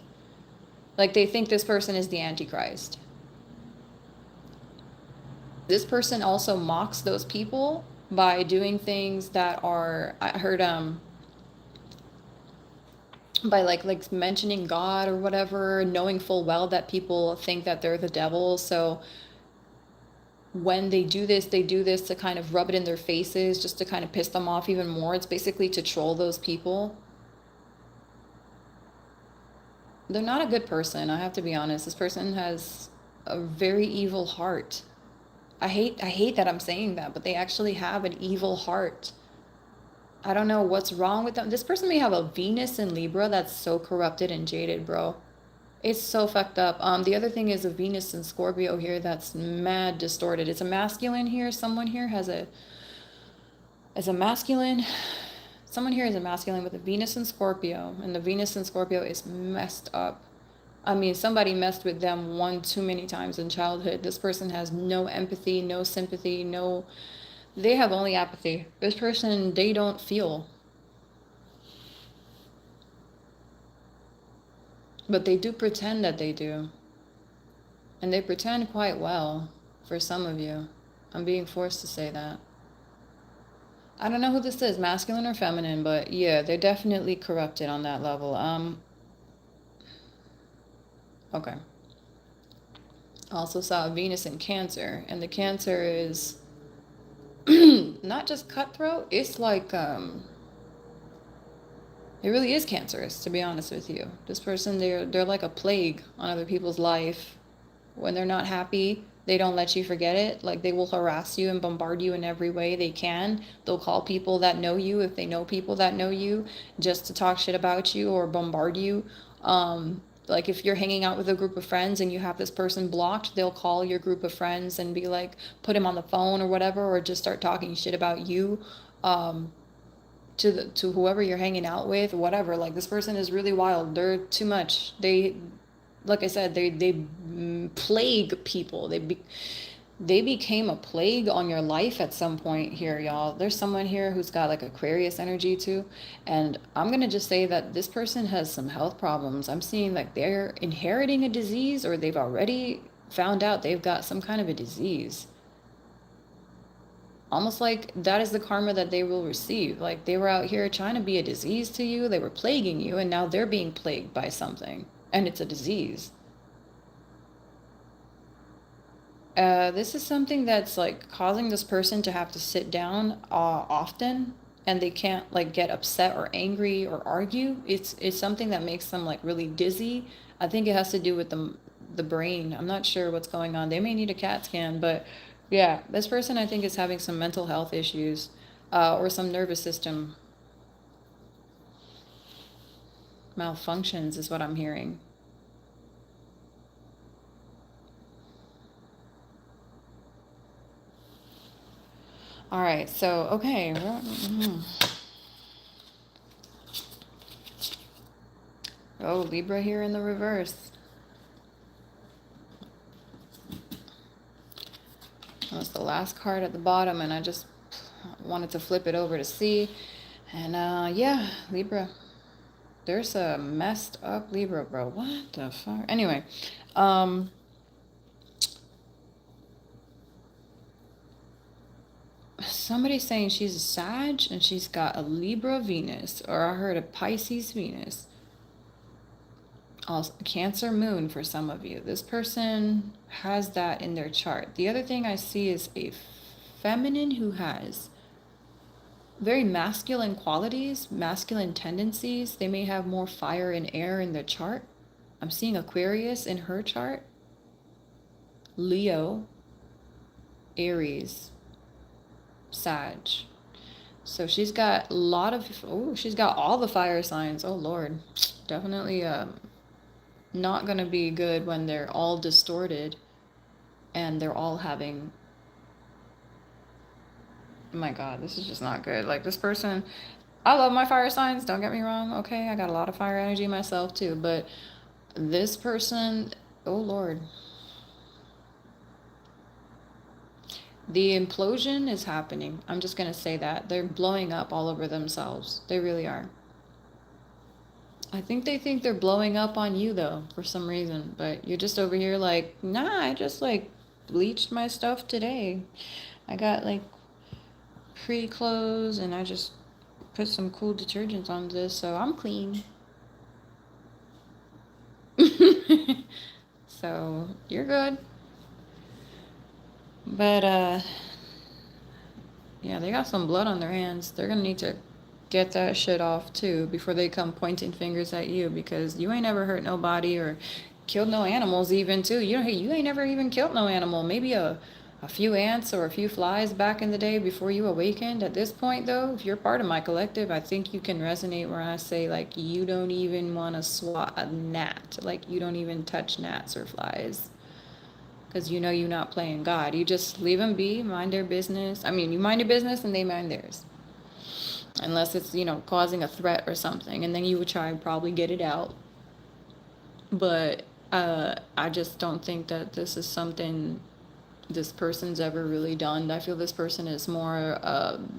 B: Like they think this person is the Antichrist. This person also mocks those people by doing things that are, I heard by like mentioning God or whatever, knowing full well that people think that they're the devil. So when they do this to kind of rub it in their faces, just to kind of piss them off even more. It's basically to troll those people. They're not a good person, I have to be honest. This person has a very evil heart. I hate that I'm saying that, but they actually have an evil heart. I don't know what's wrong with them. This person may have a Venus in Libra that's so corrupted and jaded, bro. It's so fucked up. The other thing is a Venus in Scorpio here that's mad distorted. It's a masculine here. Someone here has a masculine. Someone here is a masculine with a Venus in Scorpio, and the Venus in Scorpio is messed up. I mean, somebody messed with them one too many times in childhood. This person has no empathy, no sympathy, no. They have only apathy. This person, they don't feel. But they do pretend that they do. And they pretend quite well for some of you. I'm being forced to say that. I don't know who this is, masculine or feminine, but yeah, they're definitely corrupted on that level. Okay. Also saw Venus in Cancer, and the Cancer is not just cutthroat, it's like it really is cancerous, to be honest with you. This person, they're like a plague on other people's life. When they're not happy, they don't let you forget it. Like they will harass you and bombard you in every way they can. They'll call people that know you, if they know people that know you, just to talk shit about you or bombard you. Like if you're hanging out with a group of friends and you have this person blocked, they'll call your group of friends and be like, put him on the phone or whatever, or just start talking shit about you. Um, to whoever you're hanging out with, whatever. Like this person is really wild. They're too much. They, like I said, they plague people. They became a plague on your life at some point here, y'all. There's someone here who's got like Aquarius energy too, and I'm gonna just say that this person has some health problems. I'm seeing like they're inheriting a disease, or they've already found out they've got some kind of a disease. Almost like that is the karma that they will receive. Like they were out here trying to be a disease to you, they were plaguing you, and now they're being plagued by something, and it's a disease. This is something that's like causing this person to have to sit down often, and they can't like get upset or angry or argue. It's something that makes them like really dizzy. I think it has to do with the brain. I'm not sure what's going on. They may need a CAT scan, but yeah, this person I think is having some mental health issues, or some nervous system malfunctions is what I'm hearing. All right, so okay. Oh, Libra here in the reverse. That's the last card at the bottom, and I just wanted to flip it over to see. And yeah, Libra. There's a messed up Libra, bro. What the fuck? Anyway, um, somebody's saying she's a Sag and she's got a Libra Venus, or I heard a Pisces Venus. Also, Cancer Moon for some of you. This person has that in their chart. The other thing I see is a feminine who has very masculine qualities, masculine tendencies. They may have more fire and air in their chart. I'm seeing Aquarius in her chart, Leo, Aries, Sag. So she's got a lot of, oh, she's got all the fire signs. Oh, Lord. Definitely not going to be good when they're all distorted and they're all having, oh my God, this is just not good. Like this person, I love my fire signs, don't get me wrong. Okay, I got a lot of fire energy myself too, but this person, oh Lord. The implosion is happening. I'm just going to say that. They're blowing up all over themselves. They really are. I think they're blowing up on you though, for some reason. But you're just over here like, nah, I just like bleached my stuff today. I got like pre-clothes and I just put some cool detergents on this, so I'm clean. So you're good. But yeah, they got some blood on their hands. They're gonna need to get that shit off too before they come pointing fingers at you, because you ain't ever hurt nobody or killed no animals even too. You ain't never even killed no animal. Maybe a few ants or a few flies back in the day before you awakened. At this point though, if you're part of my collective, I think you can resonate where I say like you don't even want to swat a gnat. Like you don't even touch gnats or flies. Because you know you're not playing God. You just leave them be, mind their business. I mean, you mind your business and they mind theirs. Unless it's, causing a threat or something. And then you would try and probably get it out. But I just don't think that this is something this person's ever really done. I feel this person is more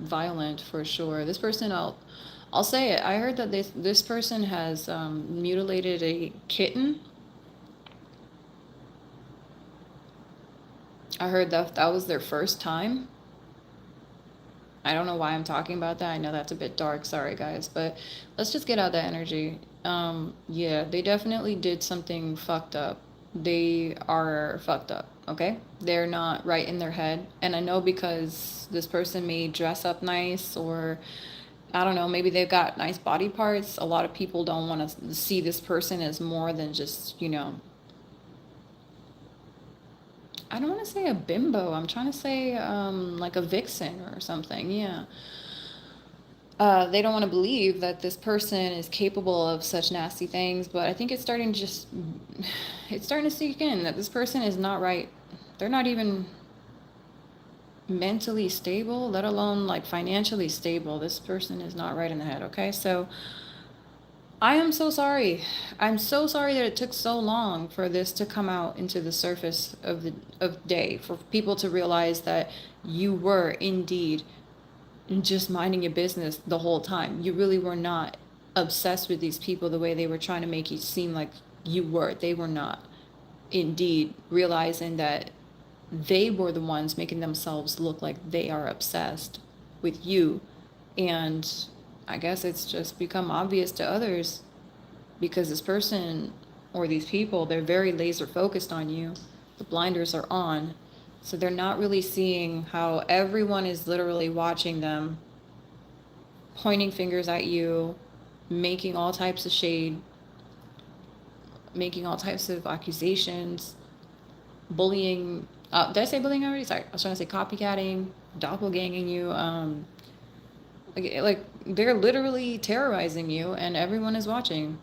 B: violent for sure. This person, I'll say it. I heard that this person has mutilated a kitten. I heard that was their first time. I don't know why I'm talking about that. I know that's a bit dark. Sorry, guys. But let's just get out that energy. Yeah, they definitely did something fucked up. They are fucked up, okay? They're not right in their head. And I know because this person may dress up nice, or I don't know, maybe they've got nice body parts. A lot of people don't want to see this person as more than just, I don't want to say a bimbo. I'm trying to say like a vixen or something. Yeah. They don't want to believe that this person is capable of such nasty things, but I think it's starting to sink in that this person is not right. They're not even mentally stable, let alone like financially stable. This person is not right in the head, okay? So I am so sorry. I'm so sorry that it took so long for this to come out into the surface of day, for people to realize that you were indeed just minding your business the whole time. You really were not obsessed with these people the way they were trying to make you seem like you were. They were not. Indeed, realizing that they were the ones making themselves look like they are obsessed with you. And I guess it's just become obvious to others because this person or these people, they're very laser focused on you. The blinders are on. So they're not really seeing how everyone is literally watching them, pointing fingers at you, making all types of shade, making all types of accusations, bullying. Did I say bullying already? Sorry, I was trying to say copycatting, doppelganging you. Like they're literally terrorizing you, and everyone is watching.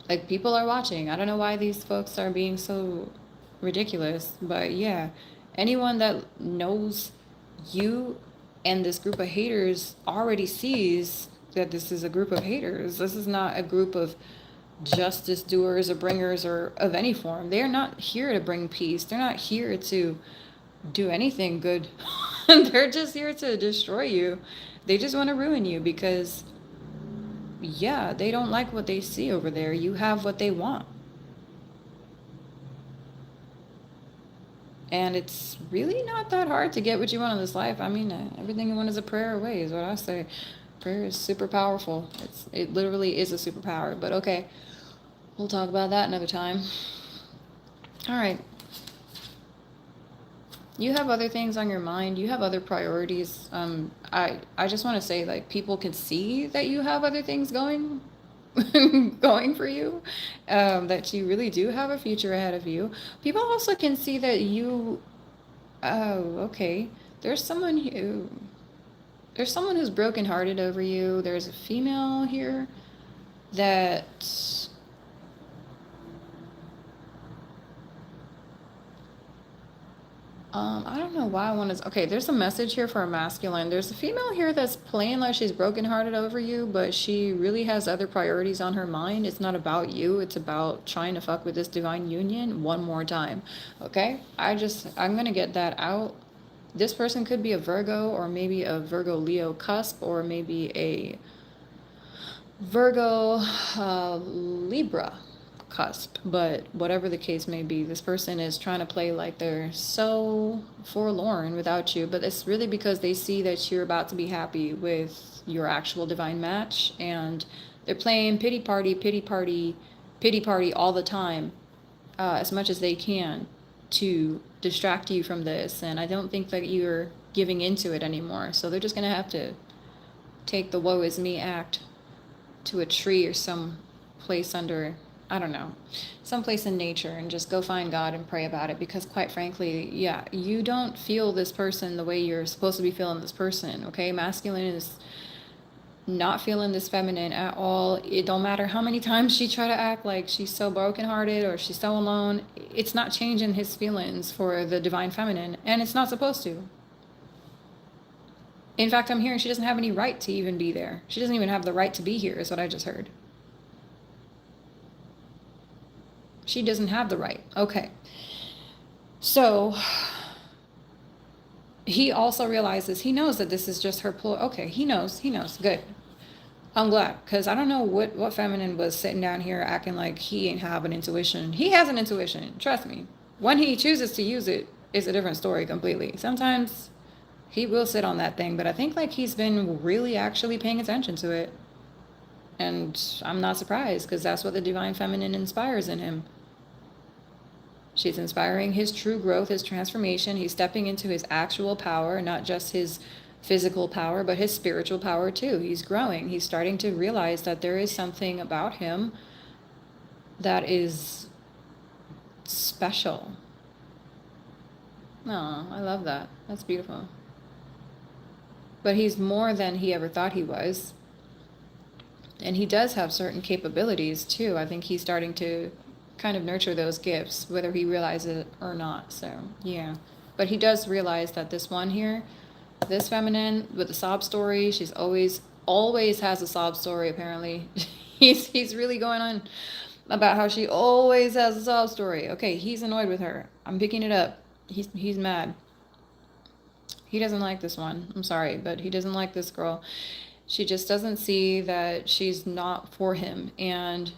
B: Like people are watching. I don't know why these folks are being so ridiculous, but yeah, anyone that knows you and this group of haters already sees that this is a group of haters. This is not a group of justice doers or bringers or of any form. They're not here to bring peace. They're not here to do anything good. They're just here to destroy you. They just want to ruin you because, yeah, they don't like what they see over there. You have what they want. And it's really not that hard to get what you want in this life. I mean, everything you want is a prayer away, is what I say. Prayer is super powerful. It literally is a superpower. But okay, we'll talk about that another time. All right. You have other things on your mind. You have other priorities. I just want to say, like, people can see that you have other things going going for you, that you really do have a future ahead of you. People also can see that you, oh, okay. There's someone who, there's someone who's brokenhearted over you. There's a female here that, I don't know why I want to. Okay, there's a message here for a masculine. There's a female here that's playing like she's brokenhearted over you, but she really has other priorities on her mind. It's not about you. It's about trying to fuck with this divine union one more time. Okay, I'm gonna get that out. This person could be a Virgo, or maybe a Virgo Leo cusp, or maybe a Virgo Libra cusp. But whatever the case may be, this person is trying to play like they're so forlorn without you, but it's really because they see that you're about to be happy with your actual divine match, and they're playing pity party, pity party, pity party all the time, as much as they can to distract you from this. And I don't think that you're giving into it anymore, so they're just gonna have to take the woe is me act to a tree or some place under, I don't know, someplace in nature, and just go find God and pray about it. Because quite frankly, yeah, you don't feel this person the way you're supposed to be feeling this person, okay? Masculine is not feeling this feminine at all. It don't matter how many times she try to act like she's so brokenhearted or she's so alone. It's not changing his feelings for the divine feminine, and it's not supposed to. In fact, I'm hearing she doesn't have any right to even be there. She doesn't even have the right to be here, is what I just heard. She doesn't have the right. Okay. So he also realizes, he knows that this is just her ploy. Okay, he knows. Good. I'm glad, because I don't know what feminine was sitting down here acting like he ain't have an intuition. He has an intuition. Trust me. When he chooses to use it, it's a different story completely. Sometimes He will sit on that thing, but I think like he's been really actually paying attention to it. And I'm not surprised because that's what the divine feminine inspires in him. She's inspiring his true growth, his transformation. He's stepping into his actual power, not just his physical power, but his spiritual power too. He's growing. He's starting to realize that there is something about him that is special. Oh, I love that. That's beautiful. But he's more than he ever thought he was. And he does have certain capabilities too. I think he's starting to kind of nurture those gifts, whether he realizes it or not. So, yeah. But he does realize that this one here, this feminine with the sob story, she's always has a sob story apparently. He's really going on about how she always has a sob story. Okay, he's annoyed with her. I'm picking it up. He's mad. He doesn't like this one. I'm sorry, but he doesn't like this girl. She just doesn't see that she's not for him, and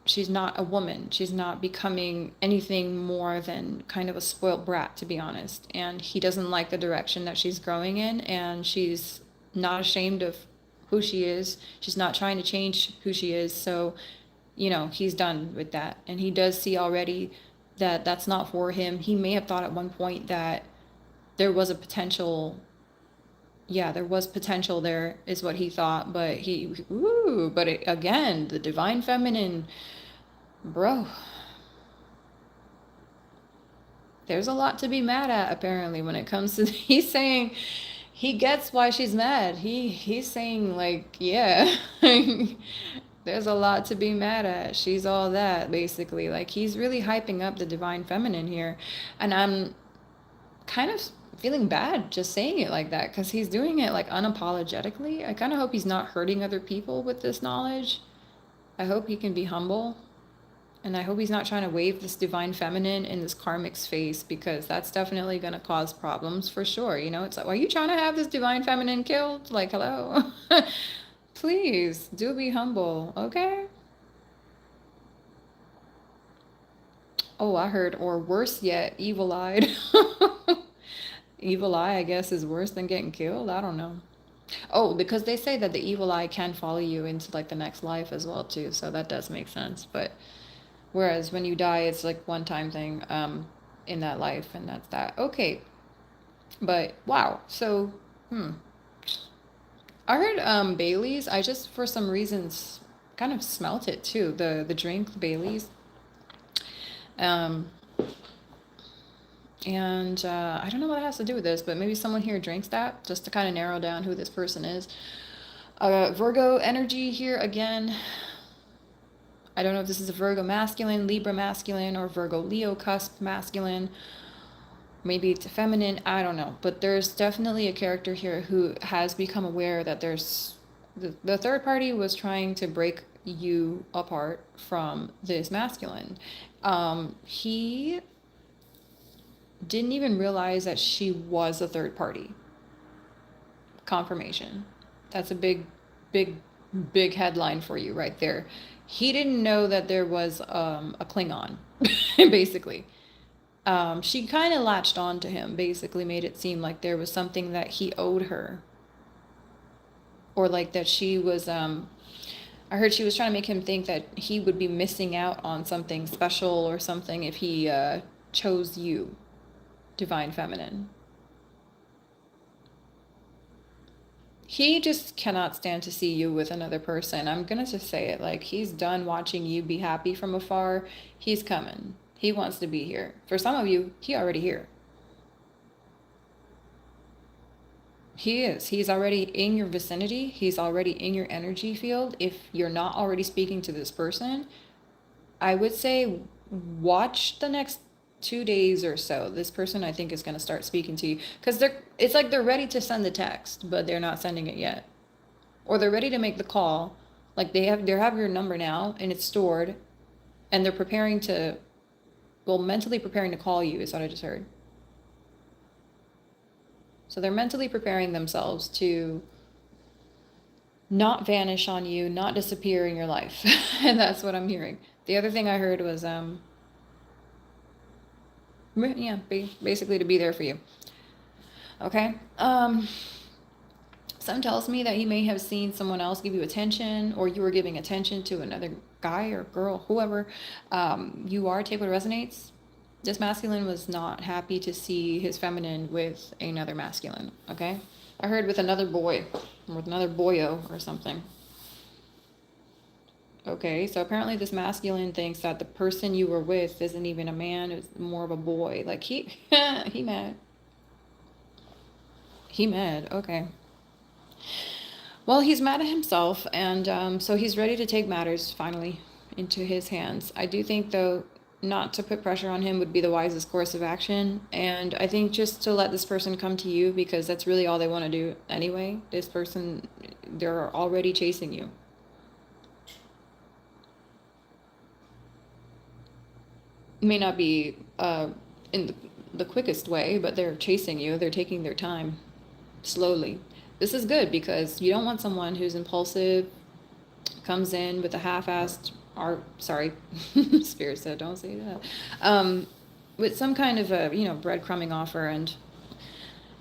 B: she's not a woman. She's not becoming anything more than kind of a spoiled brat, to be honest. And he doesn't like the direction that she's growing in, and she's not ashamed of who she is. She's not trying to change who she is. So, he's done with that. And he does see already that that's not for him. He may have thought at one point that there was a potential. Yeah, there was potential there, is what he thought, but again, the divine feminine, bro, there's a lot to be mad at apparently when it comes to, he's saying he gets why she's mad. He's saying like, yeah, there's a lot to be mad at. She's all that basically. Like he's really hyping up the divine feminine here, and I'm kind of feeling bad just saying it like that because he's doing it like unapologetically. I kind of hope he's not hurting other people with this knowledge. I hope he can be humble, and I hope he's not trying to wave this divine feminine in this karmic's face, because that's definitely going to cause problems for sure. It's like, why are you trying to have this divine feminine killed? Like, hello. Please do be humble, okay? Oh, I heard, or worse yet, evil-eyed. Evil eye, I guess, is worse than getting killed. I don't know. Oh, because they say that the evil eye can follow you into like the next life as well too. So that does make sense. But whereas when you die, it's like one time thing in that life, and that's that. Okay. But wow. So, I heard Bailey's. I just for some reasons kind of smelt it too. The drink Bailey's. Um And I don't know what it has to do with this, but maybe someone here drinks that just to kind of narrow down who this person is. Virgo energy here again. I don't know if this is a Virgo masculine, Libra masculine, or Virgo Leo cusp masculine. Maybe it's feminine. I don't know. But there's definitely a character here who has become aware that there's the third party was trying to break you apart from this masculine. He didn't even realize that she was a third party. Confirmation. That's a big, big, big headline for you right there. He didn't know that there was a Klingon, basically. She kind of latched on to him, basically made it seem like there was something that he owed her. Or like that she was, I heard she was trying to make him think that he would be missing out on something special or something if he chose you, divine feminine. He just cannot stand to see you with another person. I'm gonna just say it, like he's done watching you be happy from afar. He's coming. He wants to be here. For some of you, he already here. He is. He's already in your vicinity. He's already in your energy field. If you're not already speaking to this person, I would say watch the next 2 days or so. This person I think is going to start speaking to you, because it's like they're ready to send the text, but they're not sending it yet. Or they're ready to make the call. Like they have your number now and it's stored, and they're preparing to, well, mentally preparing to call you is what I just heard. So they're mentally preparing themselves to not vanish on you, not disappear in your life. And that's what I'm hearing. The other thing I heard was, yeah, basically to be there for you. Okay. Something tells me that he may have seen someone else give you attention, or you were giving attention to another guy or girl, whoever you are. Take what resonates. This masculine was not happy to see his feminine with another masculine. Okay. I heard with another boy, or with another boyo or something. Okay, so apparently this masculine thinks that the person you were with isn't even a man, it's more of a boy. Like he mad. He mad. Okay. Well, he's mad at himself, and so he's ready to take matters finally into his hands. I do think, though, not to put pressure on him would be the wisest course of action. And I think just to let this person come to you, because that's really all they want to do anyway. This person, they're already chasing you. May not be in the quickest way, but they're chasing you. They're taking their time slowly. This is good because you don't want someone who's impulsive, comes in with a half-assed, or sorry, Spirit said, don't say that, with some kind of a breadcrumbing offer, and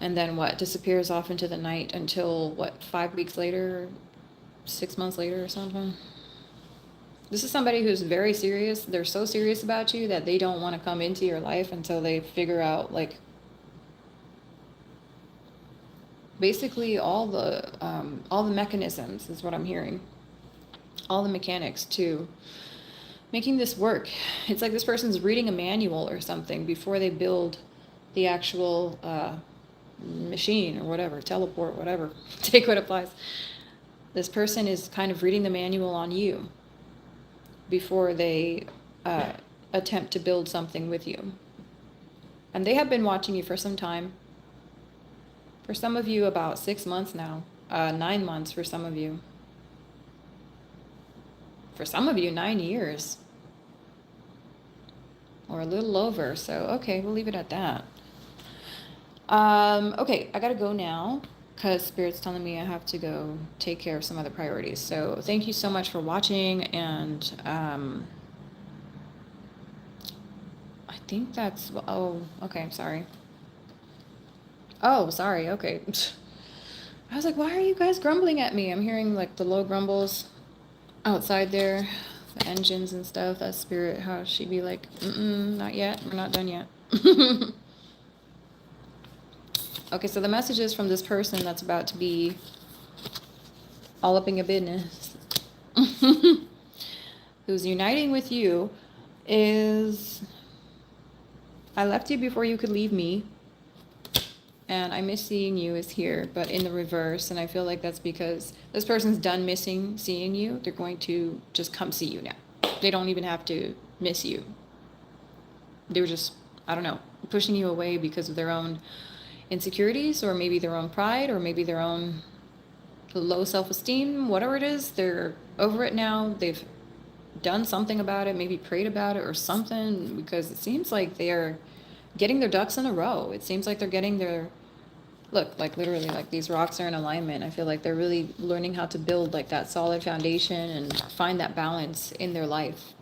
B: then what, disappears off into the night until what, 5 weeks later, 6 months later or something. This is somebody who's very serious. They're so serious about you that they don't want to come into your life until they figure out, like, basically all the mechanisms is what I'm hearing. All the mechanics to making this work. It's like this person's reading a manual or something before they build the actual machine or whatever, teleport, whatever. Take what applies. This person is kind of reading the manual on you before they attempt to build something with you. And they have been watching you for some time. For some of you, about 6 months now. 9 months for some of you. For some of you, 9 years. Or a little over. So, okay, we'll leave it at that. Okay, I gotta go now because Spirit's telling me I have to go take care of some other priorities. So thank you so much for watching, and I think that's, oh, okay, I'm sorry. Oh, sorry, okay. I was like, why are you guys grumbling at me? I'm hearing like the low grumbles outside there, the engines and stuff. That Spirit, how she'd be like, not yet, we're not done yet. Okay, so the message is from this person that's about to be all up in your business, who's uniting with you, is, I left you before you could leave me, and I miss seeing you is here, but in the reverse. And I feel like that's because this person's done missing seeing you. They're going to just come see you now. They don't even have to miss you. They were just, I don't know, pushing you away because of their own insecurities, or maybe their own pride, or maybe their own low self-esteem, whatever it is. They're over it now. They've done something about it, maybe prayed about it or something, because it seems like they're getting their ducks in a row. It seems like they're getting their, look, like literally, like these rocks are in alignment. I feel like they're really learning how to build like that solid foundation and find that balance in their life.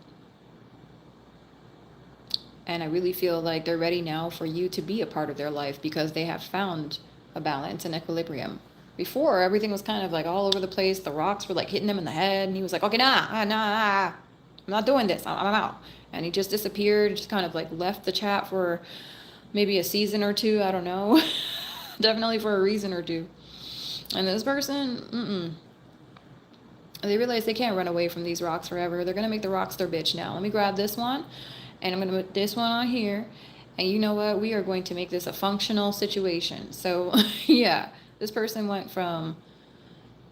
B: And I really feel like they're ready now for you to be a part of their life because they have found a balance and equilibrium. Before, everything was kind of like all over the place. The rocks were like hitting him in the head, and he was like, okay, nah, I'm not doing this. I'm out. And he just disappeared, just kind of like left the chat for maybe a season or two. I don't know. Definitely for a reason or two. And this person, they realize they can't run away from these rocks forever. They're going to make the rocks their bitch now. Let me grab this one, and I'm going to put this one on here. And you know what? We are going to make this a functional situation. So, yeah, this person went from,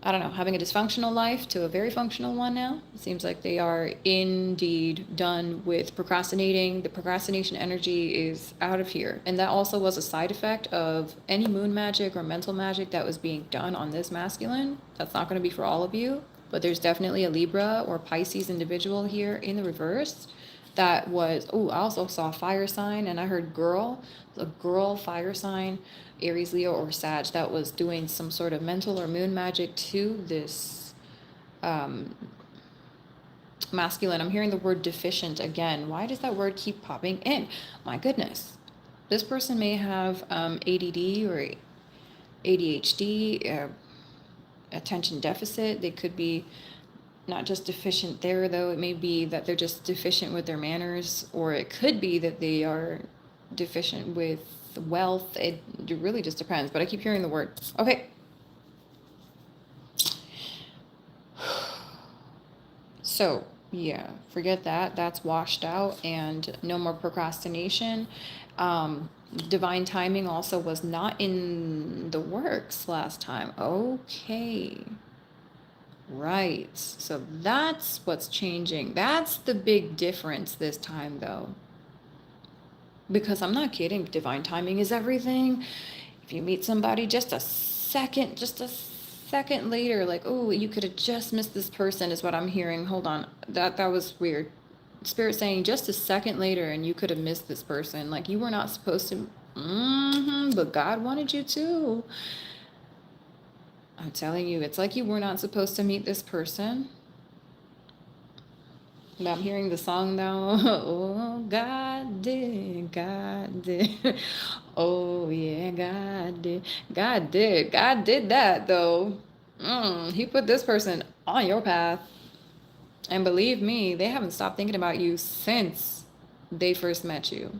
B: I don't know, having a dysfunctional life to a very functional one now. It seems like they are indeed done with procrastinating. The procrastination energy is out of here. And that also was a side effect of any moon magic or mental magic that was being done on this masculine. That's not going to be for all of you, but there's definitely a Libra or Pisces individual here in the reverse that was, oh, I also saw a fire sign, and I heard girl, a girl fire sign, Aries, Leo, or Sag, that was doing some sort of mental or moon magic to this masculine. I'm hearing the word deficient again. Why does that word keep popping in? My goodness. This person may have ADD or ADHD, attention deficit. They could be not just deficient there, though. It may be that they're just deficient with their manners, or it could be that they are deficient with wealth. It really just depends. But I keep hearing the word. Okay. So, yeah, forget that. That's washed out, and no more procrastination. Divine timing also was not in the works last time. Okay. Right. So that's what's changing. That's the big difference this time, though. Because I'm not kidding, divine timing is everything. If you meet somebody just a second later, like, oh, you could have just missed this person, is what I'm hearing. Hold on. That was weird. Spirit saying just a second later and you could have missed this person. Like, you were not supposed to. But God wanted you to. I'm telling you, it's like you were not supposed to meet this person. And I'm hearing the song now. Oh, God did. God did. Oh, yeah, God did. God did. God did that, though. He put this person on your path. And believe me, they haven't stopped thinking about you since they first met you.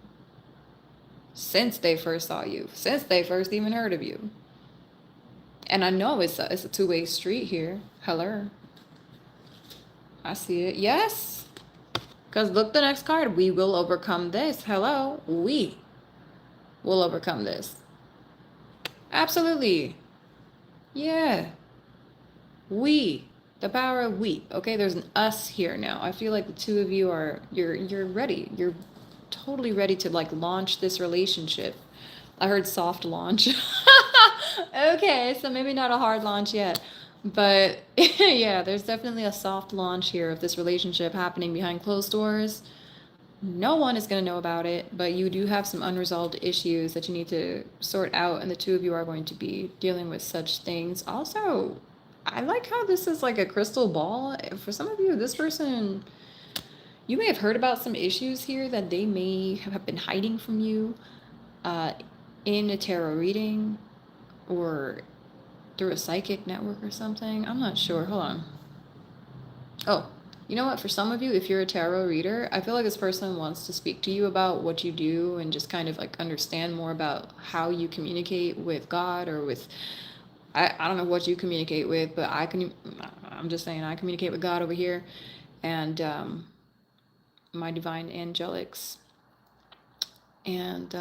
B: Since they first saw you. Since they first even heard of you. And I know it's a two-way street here. Hello. I see it. Yes. Because look, the next card. We will overcome this. Hello. We will overcome this. Absolutely. Yeah. We. The power of we. Okay, there's an us here now. I feel like the two of you are, you're ready. You're totally ready to like launch this relationship. I heard soft launch. Okay, so maybe not a hard launch yet. But yeah, there's definitely a soft launch here of this relationship happening behind closed doors. No one is going to know about it, but you do have some unresolved issues that you need to sort out, and the two of you are going to be dealing with such things. Also, I like how this is like a crystal ball. For some of you, this person, you may have heard about some issues here that they may have been hiding from you in a tarot reading or through a psychic network or something. I'm not sure. Hold on. Oh, you know what? For some of you, if you're a tarot reader, I feel like this person wants to speak to you about what you do and just kind of like understand more about how you communicate with God or with, I don't know what you communicate with, but I'm just saying I communicate with God over here and my divine angelics. And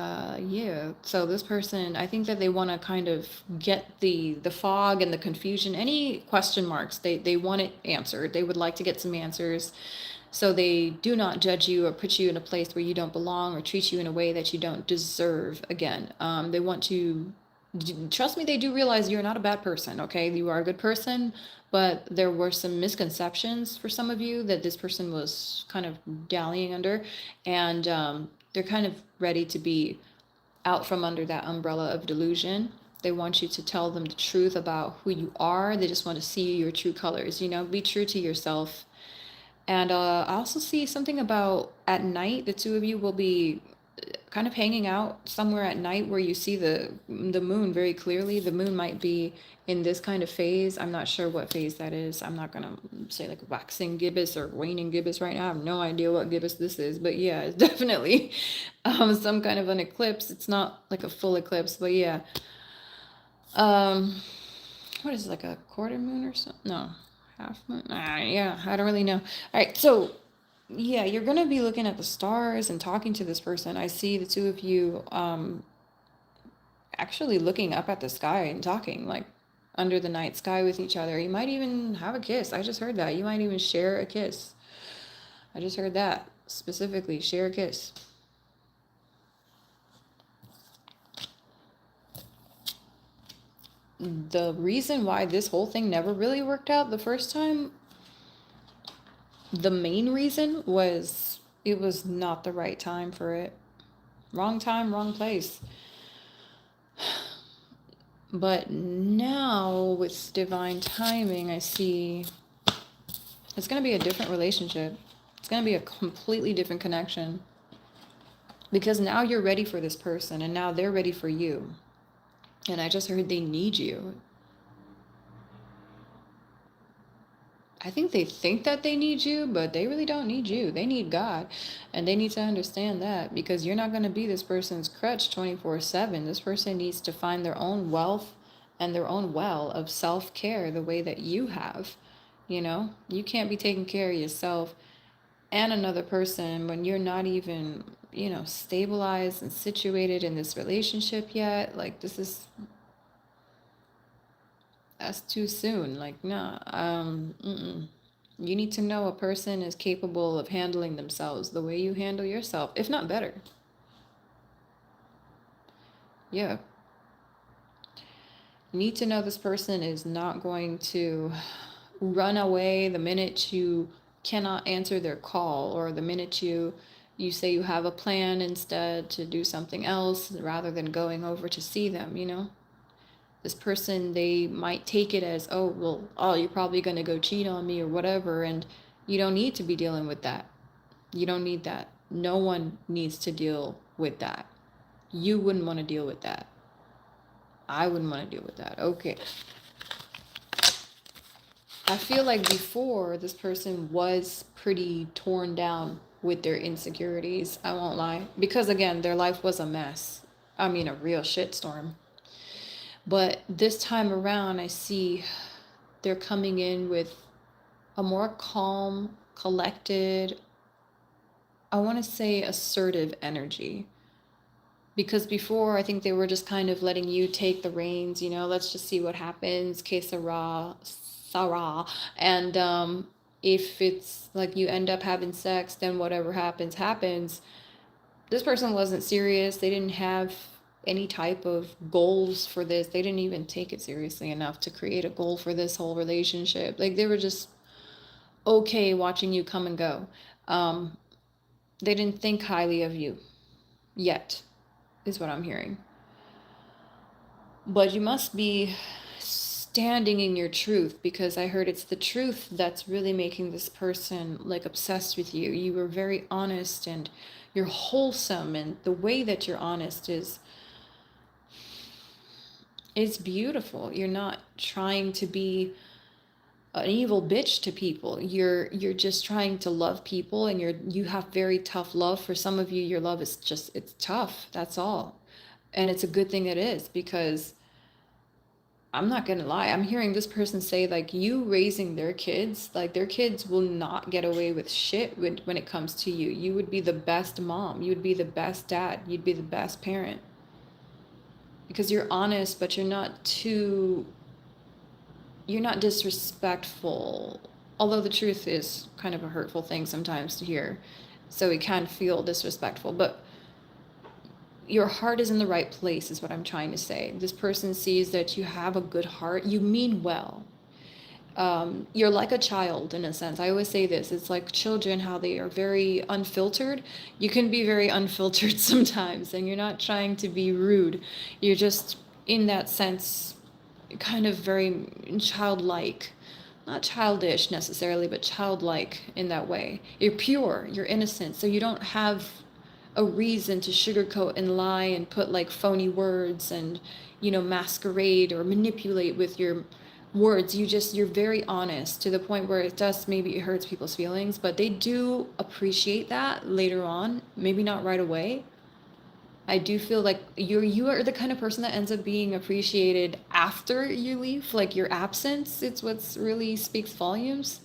B: yeah, so this person, I think that they want to kind of get the fog and the confusion, any question marks, they want it answered. They would like to get some answers, so they do not judge you or put you in a place where you don't belong or treat you in a way that you don't deserve. Again, they want to, trust me, they do realize you're not a bad person. Okay, you are a good person, but there were some misconceptions for some of you that this person was kind of dallying under, and they're kind of ready to be out from under that umbrella of delusion. They want you to tell them the truth about who you are. They just want to see your true colors. Be true to yourself. And I also see something about at night, the two of you will be kind of hanging out somewhere at night where you see the moon very clearly. The moon might be in this kind of phase. I'm not sure what phase that is. I'm not gonna say like waxing gibbous or waning gibbous right now. I have no idea what gibbous this is, but yeah, it's definitely some kind of an eclipse. It's not like a full eclipse, but yeah. What is it, like a quarter moon or something? No, half moon. Yeah, I don't really know. All right, so yeah, you're gonna be looking at the stars and talking to this person. I see the two of you actually looking up at the sky and talking like under the night sky with each other. You might even have a kiss. I just heard that. You might even share a kiss. I just heard that specifically. Share a kiss. The reason why this whole thing never really worked out the first time, the main reason was it was not the right time for it. Wrong time, wrong place. But now with divine timing, I see it's going to be a different relationship. It's going to be a completely different connection. Because now you're ready for this person and now they're ready for you. And I just heard they need you. I think that they need you, but they really don't need you. They need God. And they need to understand that, because you're not going to be this person's crutch 24/7. This person needs to find their own wealth and their own well of self-care the way that you have. You know, you can't be taking care of yourself and another person when you're not even, stabilized and situated in this relationship yet. Like, that's too soon. Like, nah, mm-mm. You need to know a person is capable of handling themselves the way you handle yourself, if not better. Yeah. You need to know this person is not going to run away the minute you cannot answer their call, or the minute you say you have a plan instead to do something else rather than going over to see them. This person, they might take it as, oh, well, oh, you're probably going to go cheat on me or whatever, and you don't need to be dealing with that. You don't need that. No one needs to deal with that. You wouldn't want to deal with that. I wouldn't want to deal with that. Okay. I feel like before, this person was pretty torn down with their insecurities. I won't lie. Because again, their life was a mess. I mean, a real shitstorm. But this time around, I see they're coming in with a more calm, collected, I want to say assertive energy. Because before, I think they were just kind of letting you take the reins, let's just see what happens, que sera, Sarah. And if it's like you end up having sex, then whatever happens, happens. This person wasn't serious. They didn't have any type of goals for this. They didn't even take it seriously enough to create a goal for this whole relationship. Like, they were just okay watching you come and go. They didn't think highly of you yet, is what I'm hearing. But you must be standing in your truth, because I heard it's the truth that's really making this person like obsessed with you. You were very honest and you're wholesome, and the way that you're honest is it's beautiful. You're not trying to be an evil bitch to people. You're just trying to love people, and you have very tough love. For some of you, your love is just, it's tough. That's all. And it's a good thing it is, because I'm not gonna lie, I'm hearing this person say, like, you raising their kids, like, their kids will not get away with shit when it comes to you. You would be the best mom. You would be the best dad. You'd be the best parent. Because you're honest, but you're not disrespectful. Although the truth is kind of a hurtful thing sometimes to hear. So it can feel disrespectful. But your heart is in the right place, is what I'm trying to say. This person sees that you have a good heart. You mean well. You're like a child in a sense. I always say this. It's like children, how they are very unfiltered. You can be very unfiltered sometimes, and you're not trying to be rude. You're just, in that sense, kind of very childlike. Not childish necessarily, but childlike in that way. You're pure, you're innocent, so you don't have a reason to sugarcoat and lie and put like phony words and, masquerade or manipulate with your words. You're very honest, to the point where maybe it hurts people's feelings, but they do appreciate that later on, maybe not right away. I do feel like you are the kind of person that ends up being appreciated after you leave, like your absence. It's what's really speaks volumes.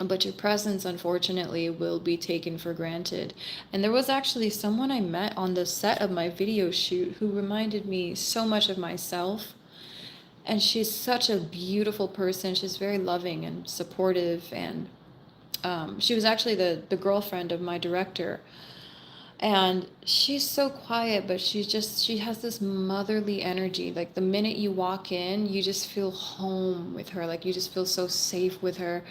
B: But your presence, unfortunately, will be taken for granted. And there was actually someone I met on the set of my video shoot who reminded me so much of myself. And she's such a beautiful person. She's very loving and supportive. And she was actually the girlfriend of my director. And she's so quiet, but she has this motherly energy. Like, the minute you walk in, you just feel home with her. Like, you just feel so safe with her.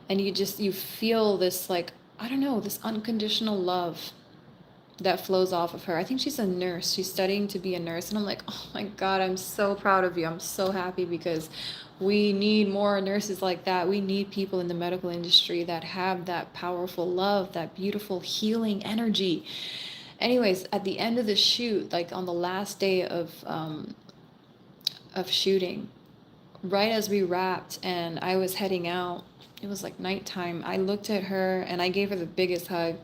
B: And you feel this, like, I don't know, this unconditional love that flows off of her. I think she's a nurse. She's studying to be a nurse. And I'm like, oh my God, I'm so proud of you. I'm so happy, because we need more nurses like that. We need people in the medical industry that have that powerful love, that beautiful healing energy. Anyways, at the end of the shoot, like on the last day of shooting. Right as we wrapped and I was heading out, it was like nighttime. I looked at her and I gave her the biggest hug.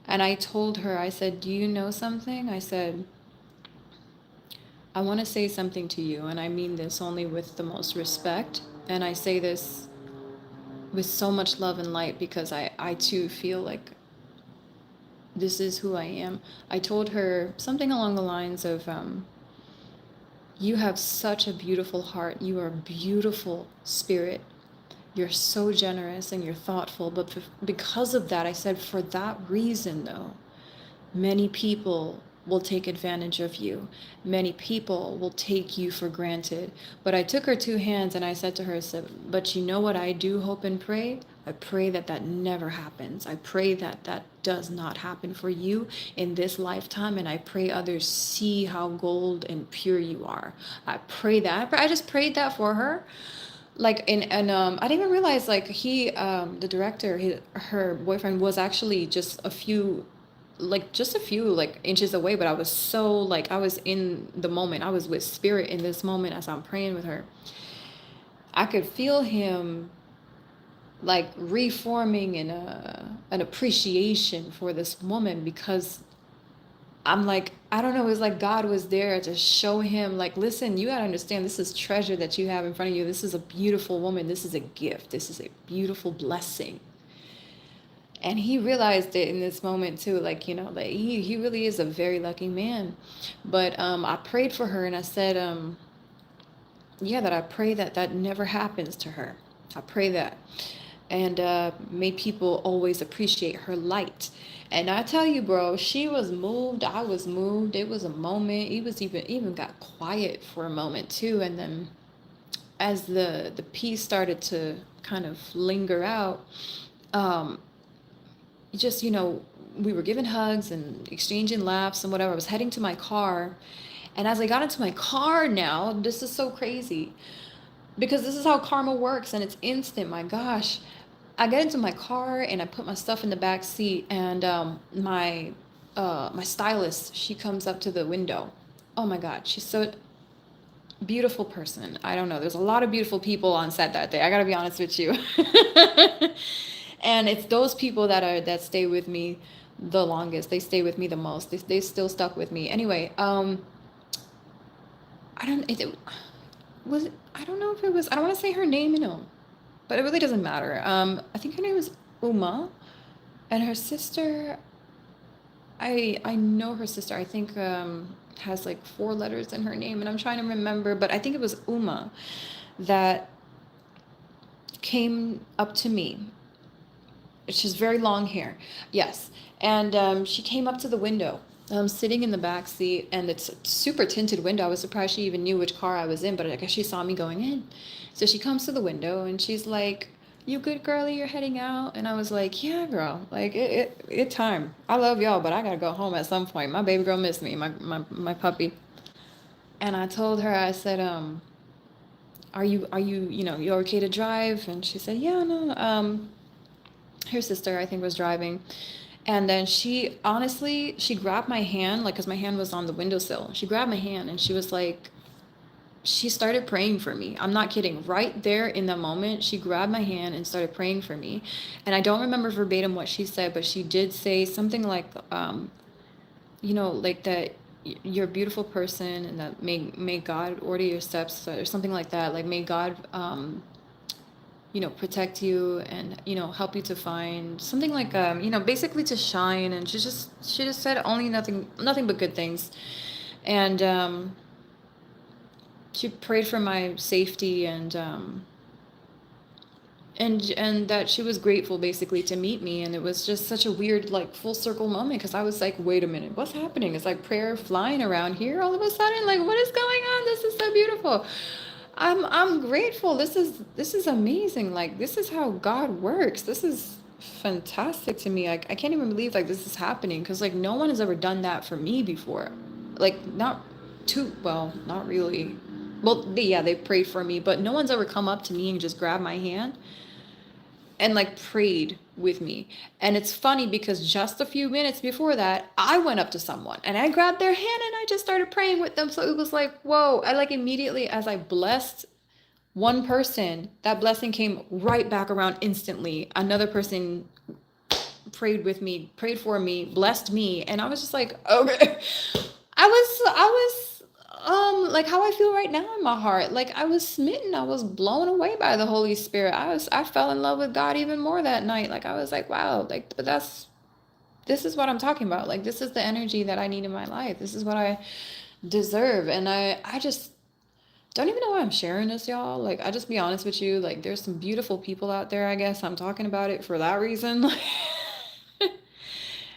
B: And I told her, I said, "Do you know something?" I said, "I want to say something to you. And I mean this only with the most respect. And I say this with so much love and light because I too feel like this is who I am." I told her something along the lines of, "You have such a beautiful heart. You are a beautiful spirit. You're so generous and you're thoughtful. But because of that," I said, "for that reason, though, many people will take advantage of you. Many people will take you for granted." But I took her two hands and I said to her, I said, "But you know what I do hope and pray? I pray that that never happens. I pray that that does not happen for you in this lifetime. And I pray others see how gold and pure you are." I pray that. I just prayed that for her. Like, and I didn't even realize, like, the director, her boyfriend was actually just a few like inches away, but I was so like, I was in the moment. I was with spirit in this moment as I'm praying with her. I could feel him like reforming in an appreciation for this woman, because I'm like, I don't know, it's like God was there to show him, like, listen, you gotta understand, this is treasure that you have in front of you. This is a beautiful woman. This is a gift. This is a beautiful blessing. And he realized it in this moment too, like, like he really is a very lucky man. But I prayed for her and I said, yeah, that I pray that that never happens to her. I pray that. And may people always appreciate her light. And I tell you, bro, she was moved. I was moved. It was a moment. It was even got quiet for a moment too. And then as the piece started to kind of linger out, um, just, we were giving hugs and exchanging laughs and whatever. I was heading to my car. And as I got into my car now, this is so crazy because this is how karma works and it's instant. My gosh. I get into my car and I put my stuff in the back seat, and my stylist, she comes up to the window. Oh my God, she's so beautiful person. I don't know. There's a lot of beautiful people on set that day. I gotta be honest with you. And it's those people that stay with me the longest. They stay with me the most. They still stuck with me. Anyway, I don't it was I don't know if it was, I don't want to say her name, but it really doesn't matter. I think her name is Uma, and her sister. I know her sister. I think has like four letters in her name, and I'm trying to remember, but I think it was Uma that came up to me. She's very long hair, yes, and she came up to the window. I'm sitting in the back seat, and it's a super tinted window. I was surprised she even knew which car I was in, but I guess she saw me going in. So she comes to the window and she's like, "You good, girly? You're heading out?" And I was like, "Yeah, girl. Like it time. I love y'all, but I gotta go home at some point. My baby girl missed me, my puppy." And I told her, I said, are you you okay to drive?" And she said, "Yeah, no." Her sister, I think, was driving. And then she honestly, she grabbed my hand, like, because my hand was on the windowsill. She grabbed my hand and she was like, she started praying for me. I'm not kidding. Right there in the moment, she grabbed my hand and started praying for me. And I don't remember verbatim what she said, but she did say something like, like that you're a beautiful person, and that may God order your steps, or something like that. Like, may God, protect you and, help you to find something like, basically to shine. And she just said only nothing but good things. And, she prayed for my safety, and that she was grateful basically to meet me. And it was just such a weird, like, full circle moment, because I was like, wait a minute, what's happening? It's like prayer flying around here all of a sudden. Like, what is going on? This is so beautiful. I'm grateful. This is amazing. Like, this is how God works. This is fantastic to me. I can't even believe, like, this is happening, because, like, no one has ever done that for me before. Like, not really. Well, they prayed for me, but no one's ever come up to me and just grabbed my hand. and like prayed with me. And it's funny because just a few minutes before that, I went up to someone and I grabbed their hand and I just started praying with them. So it was like, whoa, I like immediately as I blessed one person, that blessing came right back around instantly. Another person prayed with me, prayed for me, blessed me, and I was just like, okay. I was like how I feel right now in my heart. Like I was smitten. I was blown away by the Holy Spirit. I fell in love with God even more that night. Like I was like, wow, like but this is what I'm talking about. Like this is the energy that I need in my life. This is what I deserve. And I just don't even know why I'm sharing this, y'all. Like I just be honest with you, like there's some beautiful people out there, I guess. I'm talking about it for that reason.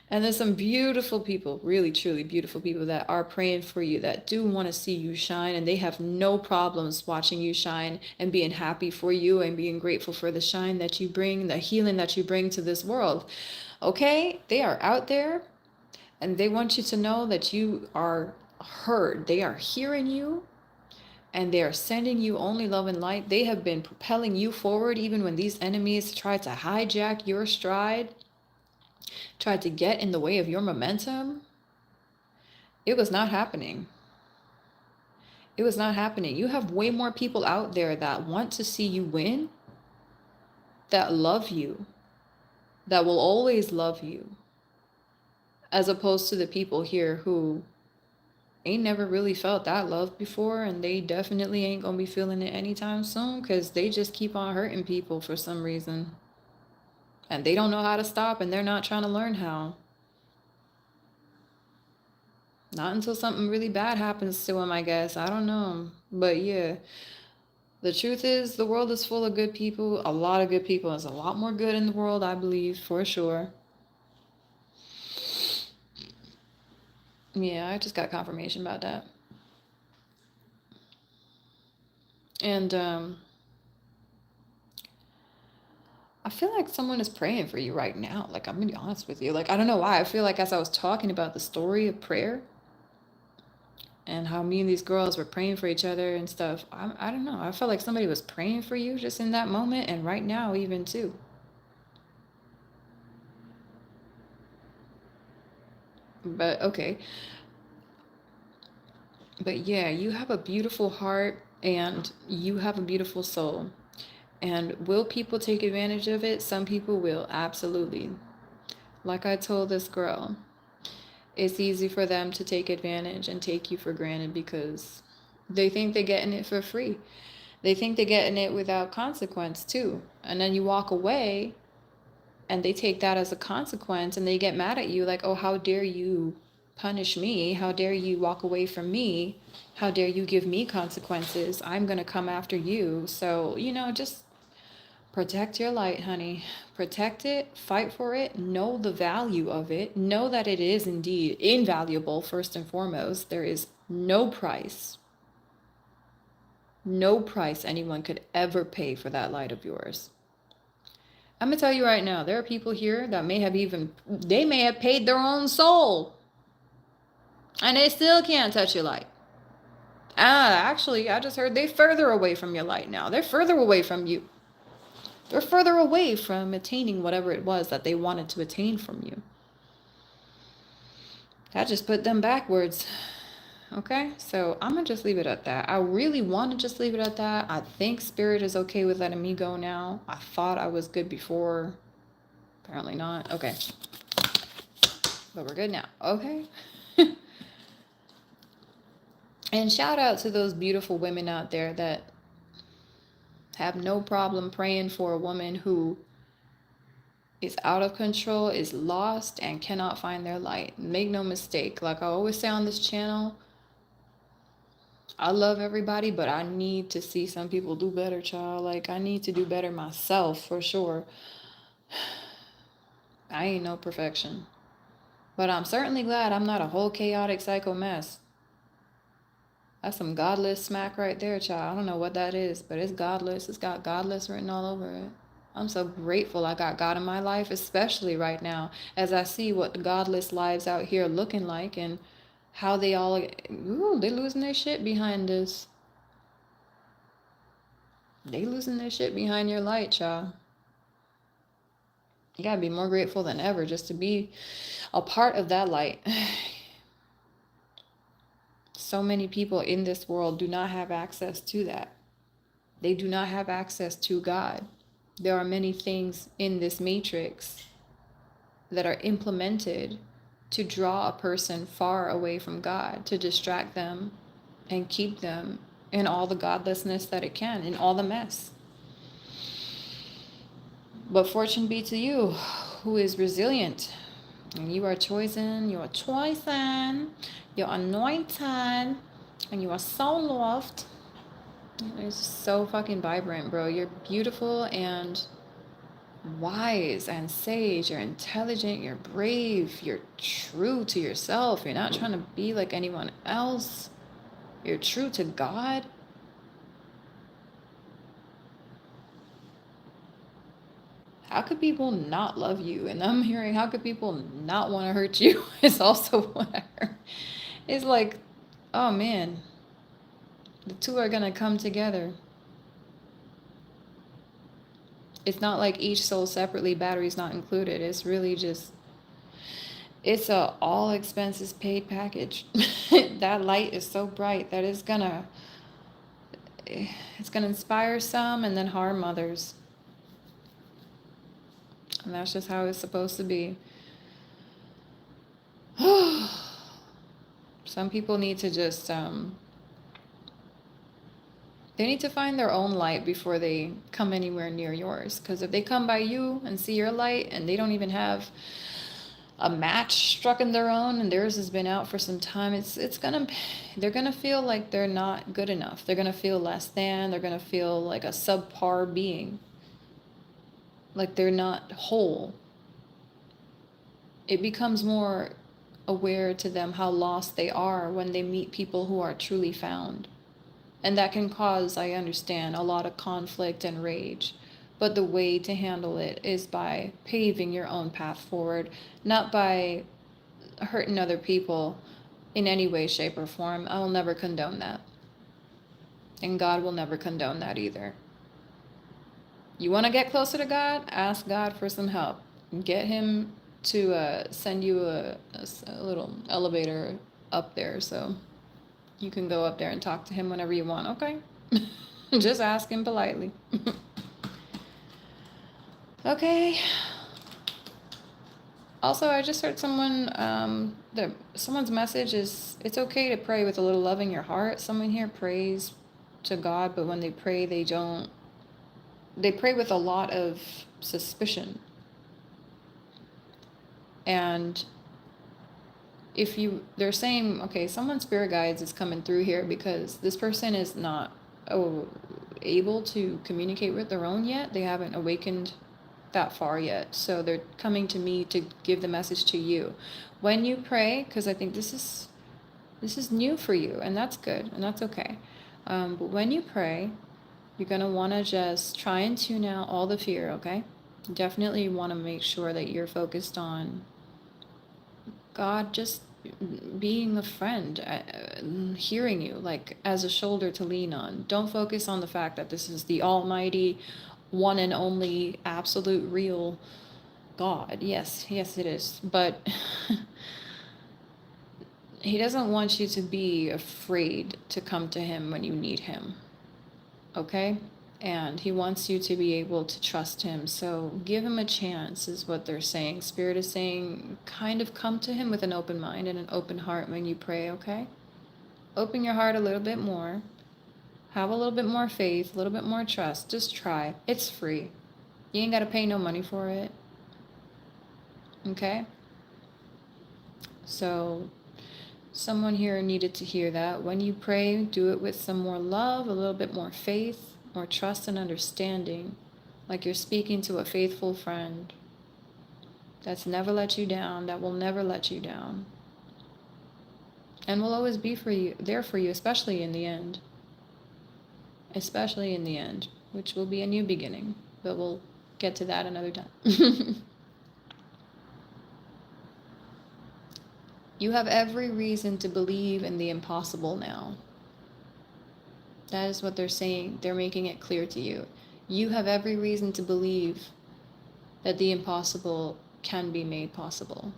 B: And there's some beautiful people, really, truly beautiful people that are praying for you, that do want to see you shine, and they have no problems watching you shine and being happy for you and being grateful for the shine that you bring, the healing that you bring to this world. Okay? They are out there, and they want you to know that you are heard. They are hearing you, and they are sending you only love and light. They have been propelling you forward even when these enemies try to hijack your stride, tried to get in the way of your momentum. It was not happening. It was not happening. You have way more people out there that want to see you win, that love you, that will always love you, as opposed to the people here who ain't never really felt that love before, and they definitely ain't gonna be feeling it anytime soon because they just keep on hurting people for some reason. And they don't know how to stop, and they're not trying to learn how. Not until something really bad happens to them, I guess. I don't know. But yeah, the truth is, the world is full of good people, a lot of good people. There's a lot more good in the world, I believe, for sure. Yeah, I just got confirmation about that. And I feel like someone is praying for you right now. Like, I'm gonna be honest with you. Like, I don't know why. I feel like as I was talking about the story of prayer and how me and these girls were praying for each other and stuff, I don't know. I felt like somebody was praying for you just in that moment and right now, even too. But okay. But yeah, you have a beautiful heart and you have a beautiful soul. And will people take advantage of it? Some people will, absolutely. Like I told this girl, it's easy for them to take advantage and take you for granted because they think they're getting it for free. They think they're getting it without consequence too. And then you walk away and they take that as a consequence and they get mad at you like, oh, how dare you punish me? How dare you walk away from me? How dare you give me consequences? I'm going to come after you. So, just protect your light, honey. Protect it, fight for it, know the value of it, know that it is indeed invaluable, first and foremost. There is no price anyone could ever pay for that light of yours. I'm gonna tell you right now, there are people here that they may have paid their own soul and they still can't touch your light. Actually, I just heard they're further away from your light now. They're further away from you. They're further away from attaining whatever it was that they wanted to attain from you. That just put them backwards. Okay, so I'm gonna just leave it at that. I really want to just leave it at that. I think Spirit is okay with letting me go now. I thought I was good before. Apparently not. Okay. But we're good now. Okay. And shout out to those beautiful women out there that have no problem praying for a woman who is out of control, is lost, and cannot find their light. Make no mistake, like I always say on this channel, I love everybody, but I need to see some people do better, child. Like, I need to do better myself, for sure. I ain't no perfection. But I'm certainly glad I'm not a whole chaotic psycho mess. That's some godless smack right there, child. I don't know what that is, but it's godless. It's got godless written all over it. I'm so grateful I got God in my life, especially right now, as I see what the godless lives out here looking like and how they all, they're losing their shit behind this. They losing their shit behind your light, child. You gotta be more grateful than ever just to be a part of that light. So many people in this world do not have access to that. They do not have access to God. There are many things in this matrix that are implemented to draw a person far away from God, to distract them and keep them in all the godlessness that it can, in all the mess. But fortune be to you, who is resilient. And you are chosen, you are chosen, you're anointed, and you are so loved. It's so fucking vibrant, bro. You're beautiful and wise and sage. You're intelligent, you're brave, you're true to yourself. You're not trying to be like anyone else. You're true to God. How could people not love you? And I'm hearing, how could people not want to hurt you? It's also what I heard. It's like, oh man, the two are gonna come together. It's not like each sold separately, batteries not included. It's really just, it's a all expenses paid package. That light is so bright that it's gonna inspire some and then harm others. And that's just how it's supposed to be. Some people need to just they need to find their own light before they come anywhere near yours. Because if they come by you and see your light and they don't even have a match struck in their own and theirs has been out for some time, they're gonna feel like they're not good enough. They're gonna feel less than. They're gonna feel like a subpar being, like they're not whole. It becomes more aware to them how lost they are when they meet people who are truly found. And that can cause, I understand, a lot of conflict and rage. But the way to handle it is by paving your own path forward, not by hurting other people in any way, shape, or form. I will never condone that. And God will never condone that either. You want to get closer to God? Ask God for some help. Get Him to send you a little elevator up there so you can go up there and talk to Him whenever you want, okay? Just ask Him politely. Okay. Also, I just heard someone's message is, it's okay to pray with a little love in your heart. Someone here prays to God, but when they pray, they pray with a lot of suspicion. And they're saying, okay, someone's spirit guides is coming through here because this person is not able to communicate with their own yet. They haven't awakened that far yet. So they're coming to me to give the message to you. When you pray, because I think this is new for you, and that's good, and that's okay. But when you pray, you're going to want to just try and tune out all the fear, okay? Definitely want to make sure that you're focused on God just being a friend, hearing you, like as a shoulder to lean on. Don't focus on the fact that this is the almighty, one and only, absolute, real God. Yes, it is. But He doesn't want you to be afraid to come to Him when you need Him. Okay? And He wants you to be able to trust Him. So give Him a chance, is what they're saying. Spirit is saying, kind of come to Him with an open mind and an open heart when you pray, okay? Open your heart a little bit more. Have a little bit more faith, a little bit more trust. Just try. It's free. You ain't got to pay no money for it. Okay? So someone here needed to hear that. When you pray, do it with some more love, a little bit more faith, more trust and understanding, like you're speaking to a faithful friend that's never let you down, that will never let you down, and will always be there for you, especially in the end, which will be a new beginning, but we'll get to that another time. You have every reason to believe in the impossible now. That is what they're saying. They're making it clear to you. You have every reason to believe that the impossible can be made possible.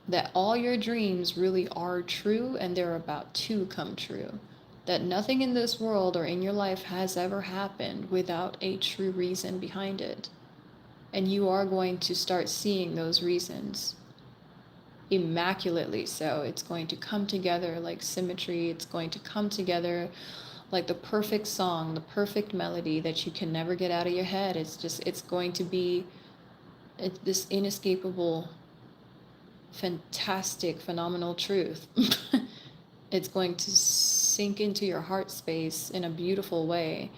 B: That all your dreams really are true and they're about to come true. That nothing in this world or in your life has ever happened without a true reason behind it. And you are going to start seeing those reasons immaculately so. It's going to come together like symmetry. It's going to come together like the perfect song, the perfect melody that you can never get out of your head. It's going to be this inescapable, fantastic, phenomenal truth. It's going to sink into your heart space in a beautiful way.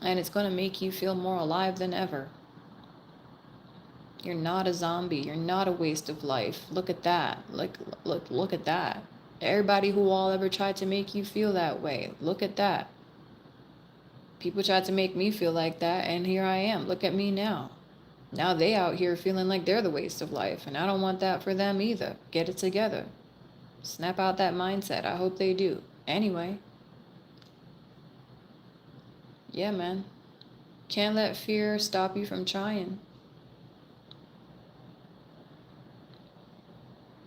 B: And it's going to make you feel more alive than ever. You're not a zombie. You're not a waste of life. Look at that. Look at that. Everybody who all ever tried to make you feel that way. Look at that. People tried to make me feel like that, and here I am. Look at me now. Now they out here feeling like they're the waste of life, and I don't want that for them either. Get it together. Snap out that mindset. I hope they do. Anyway. Yeah, man. Can't let fear stop you from trying.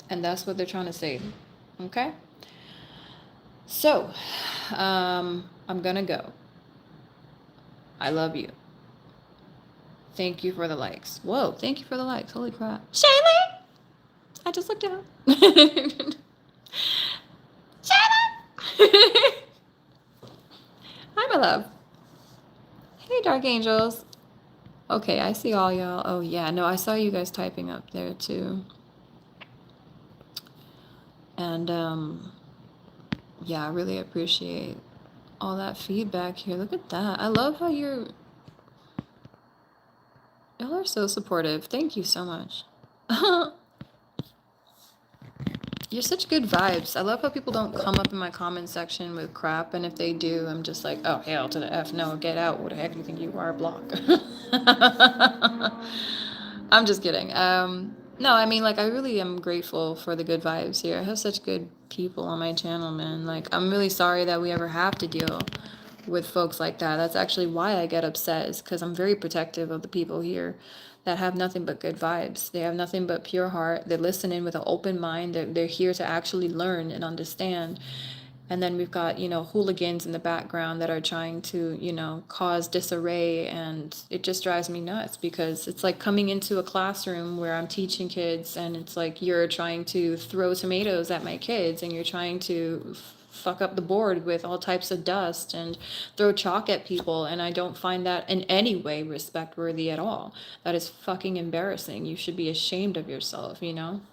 B: And that's what they're trying to say. Okay? So, I'm gonna go. I love you. Thank you for the likes. Whoa, thank you for the likes. Holy crap. Shaylee! I just looked down. Shaylee! Hi, my love. Hey, Dark Angels. Okay, I see all y'all. Oh, yeah. No, I saw you guys typing up there, too. And, yeah, I really appreciate all that feedback here. Look at that. I love how y'all are so supportive. Thank you so much. You're such good vibes. I love how people don't come up in my comment section with crap, and if they do, I'm just like, oh, hell to the F, no, get out. What the heck do you think you are, block? I'm just kidding. No, I mean, like, I really am grateful for the good vibes here. I have such good people on my channel, man. Like, I'm really sorry that we ever have to deal with folks like that. That's actually why I get upset, is because I'm very protective of the people here that have nothing but good vibes. They have nothing but pure heart. They're listening with an open mind. They're here to actually learn and understand. And then we've got, hooligans in the background that are trying to, cause disarray. And it just drives me nuts, because it's like coming into a classroom where I'm teaching kids, and it's like you're trying to throw tomatoes at my kids, and you're trying to fuck up the board with all types of dust and throw chalk at people, and I don't find that in any way respect worthy at all. That is fucking embarrassing. You should be ashamed of yourself,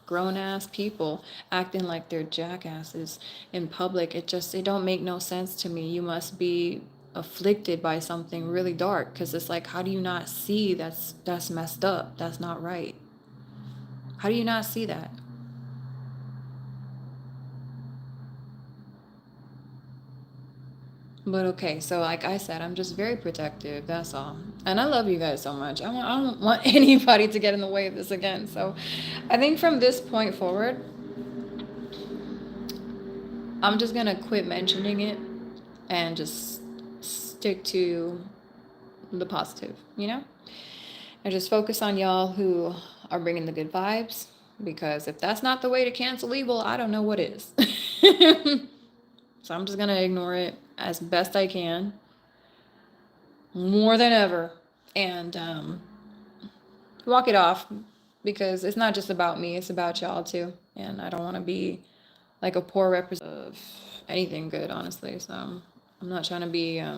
B: grown ass people acting like they're jackasses in public. It don't make no sense to me. You must be afflicted by something really dark, because it's like, how do you not see that's messed up? That's not right. How do you not see that? But okay, so like I said, I'm just very protective, that's all. And I love you guys so much. I don't want anybody to get in the way of this again. So I think from this point forward, I'm just going to quit mentioning it and just stick to the positive, And just focus on y'all who are bringing the good vibes, because if that's not the way to cancel evil, I don't know what is. So I'm just going to ignore it as best I can, more than ever, and walk it off, because it's not just about me, it's about y'all too. And I don't want to be like a poor representative of anything good, honestly. So I'm not trying to be, I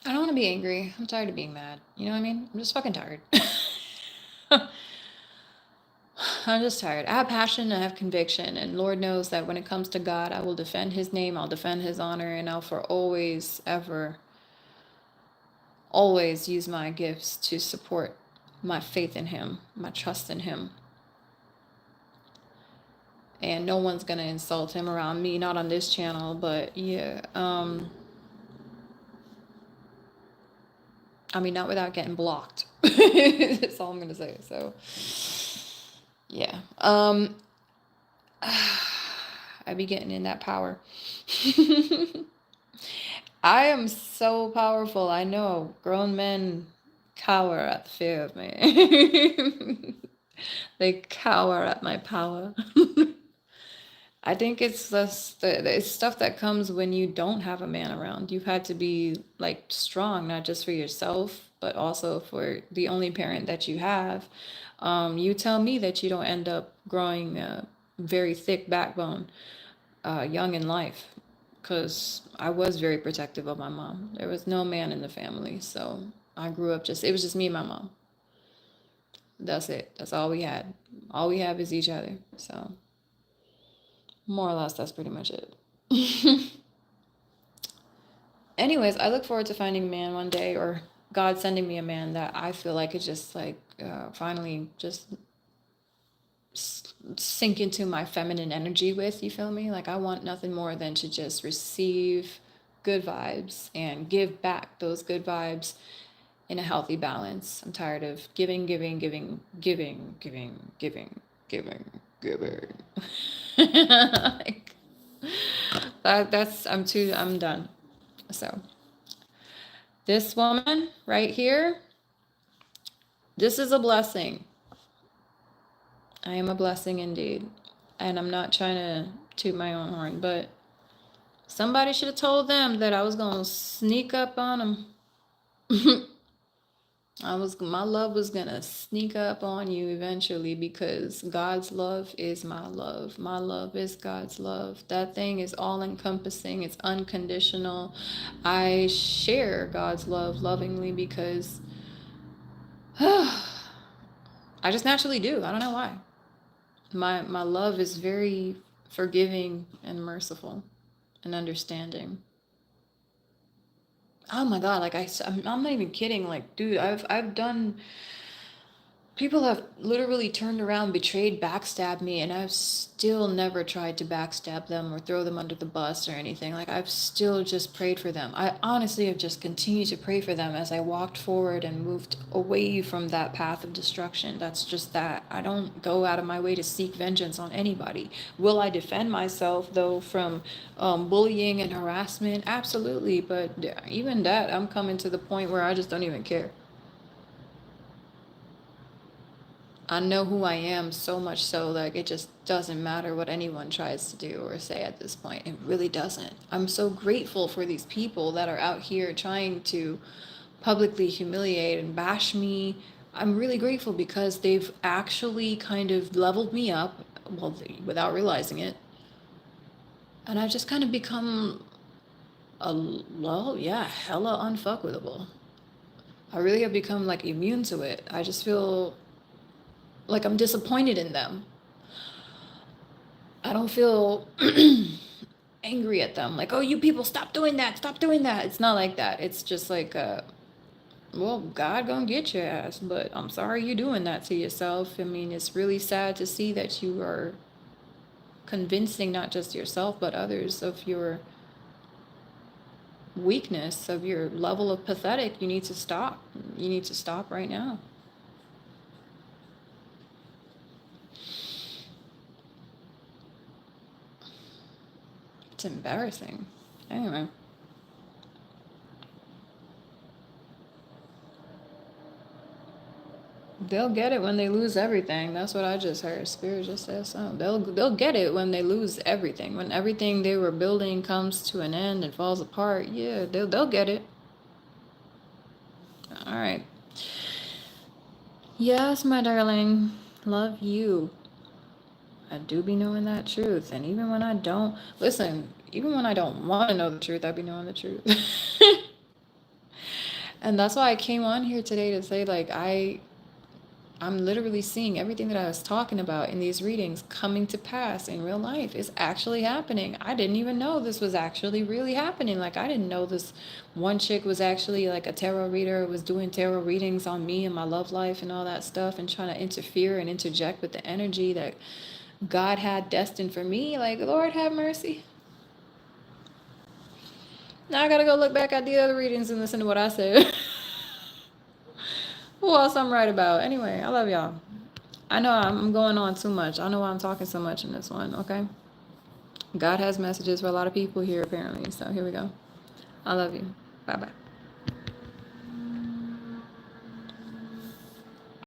B: don't want to be angry. I'm tired of being mad. You know what I mean? I'm just fucking tired. I'm just tired. I have passion, I have conviction, and Lord knows that when it comes to God, I will defend his name, I'll defend his honor, and I'll for always, ever, always use my gifts to support my faith in him, my trust in him. And no one's gonna insult him around me, not on this channel, but yeah, I mean, not without getting blocked. That's all I'm gonna say. So yeah. I be getting in that power. I am so powerful. I know grown men cower at the fear of me. They cower at my power. I think it's just it's stuff that comes when you don't have a man around. You've had to be like strong, not just for yourself, but also for the only parent that you have. You tell me that you don't end up growing a very thick backbone young in life, because I was very protective of my mom. There was no man in the family, so I grew up it was just me and my mom. That's it. That's all we had. All we have is each other. So more or less, that's pretty much it. Anyways, I look forward to finding a man one day, or God sending me a man that I feel like is just like finally just sink into my feminine energy with. You feel me? Like, I want nothing more than to just receive good vibes and give back those good vibes in a healthy balance. I'm tired of giving, giving, giving, giving, giving, giving, giving, giving. Like, I'm done. So this woman right here, this is a blessing. I am a blessing indeed. And I'm not trying to toot my own horn, but somebody should have told them that I was going to sneak up on them. My love was going to sneak up on you eventually, because God's love is my love. My love is God's love. That thing is all encompassing. It's unconditional. I share God's love lovingly because I just naturally do. I don't know why. My love is very forgiving and merciful and understanding. Oh my God, like I'm not even kidding. Like, dude, I've done. People have literally turned around, betrayed, backstabbed me, and I've still never tried to backstab them or throw them under the bus or anything. Like, I've still just prayed for them. I honestly have just continued to pray for them as I walked forward and moved away from that path of destruction. That's just that. I don't go out of my way to seek vengeance on anybody. Will I defend myself, though, from bullying and harassment? Absolutely. But even that, I'm coming to the point where I just don't even care. I know who I am so much so, like, it just doesn't matter what anyone tries to do or say at this point. It really doesn't. I'm so grateful for these people that are out here trying to publicly humiliate and bash me. I'm really grateful because they've actually kind of leveled me up, well, without realizing it. And I've just kind of become hella unfuckwithable. I really have become like immune to it. I just feel like I'm disappointed in them. I don't feel angry at them. Like, oh, you people, stop doing that. Stop doing that. It's not like that. It's just like, well, God gonna get your ass, but I'm sorry you're doing that to yourself. I mean, it's really sad to see that you are convincing not just yourself, but others of your weakness, of your level of pathetic. You need to stop. You need to stop right now. It's embarrassing. Anyway. They'll get it when they lose everything. That's what I just heard. Spirit just said something. They'll get it when they lose everything. When everything they were building comes to an end and falls apart. Yeah, they'll get it. All right. Yes, my darling. Love you. I do be knowing that truth. And even when I don't, listen, even when I don't want to know the truth, I be knowing the truth. And that's why I came on here today to say, like, I'm literally seeing everything that I was talking about in these readings coming to pass in real life. It's actually happening. I didn't even know this was actually really happening. Like, I didn't know this one chick was actually like a tarot reader, was doing tarot readings on me and my love life and all that stuff, and trying to interfere and interject with the energy that God had destined for me. Like, Lord have mercy. Now I gotta go look back at the other readings and listen to what I said. Who else I'm right about? Anyway, I love y'all. I know I'm going on too much. I know why I'm talking so much in this one, okay? God has messages for a lot of people here, apparently. So here we go. I love you. Bye bye.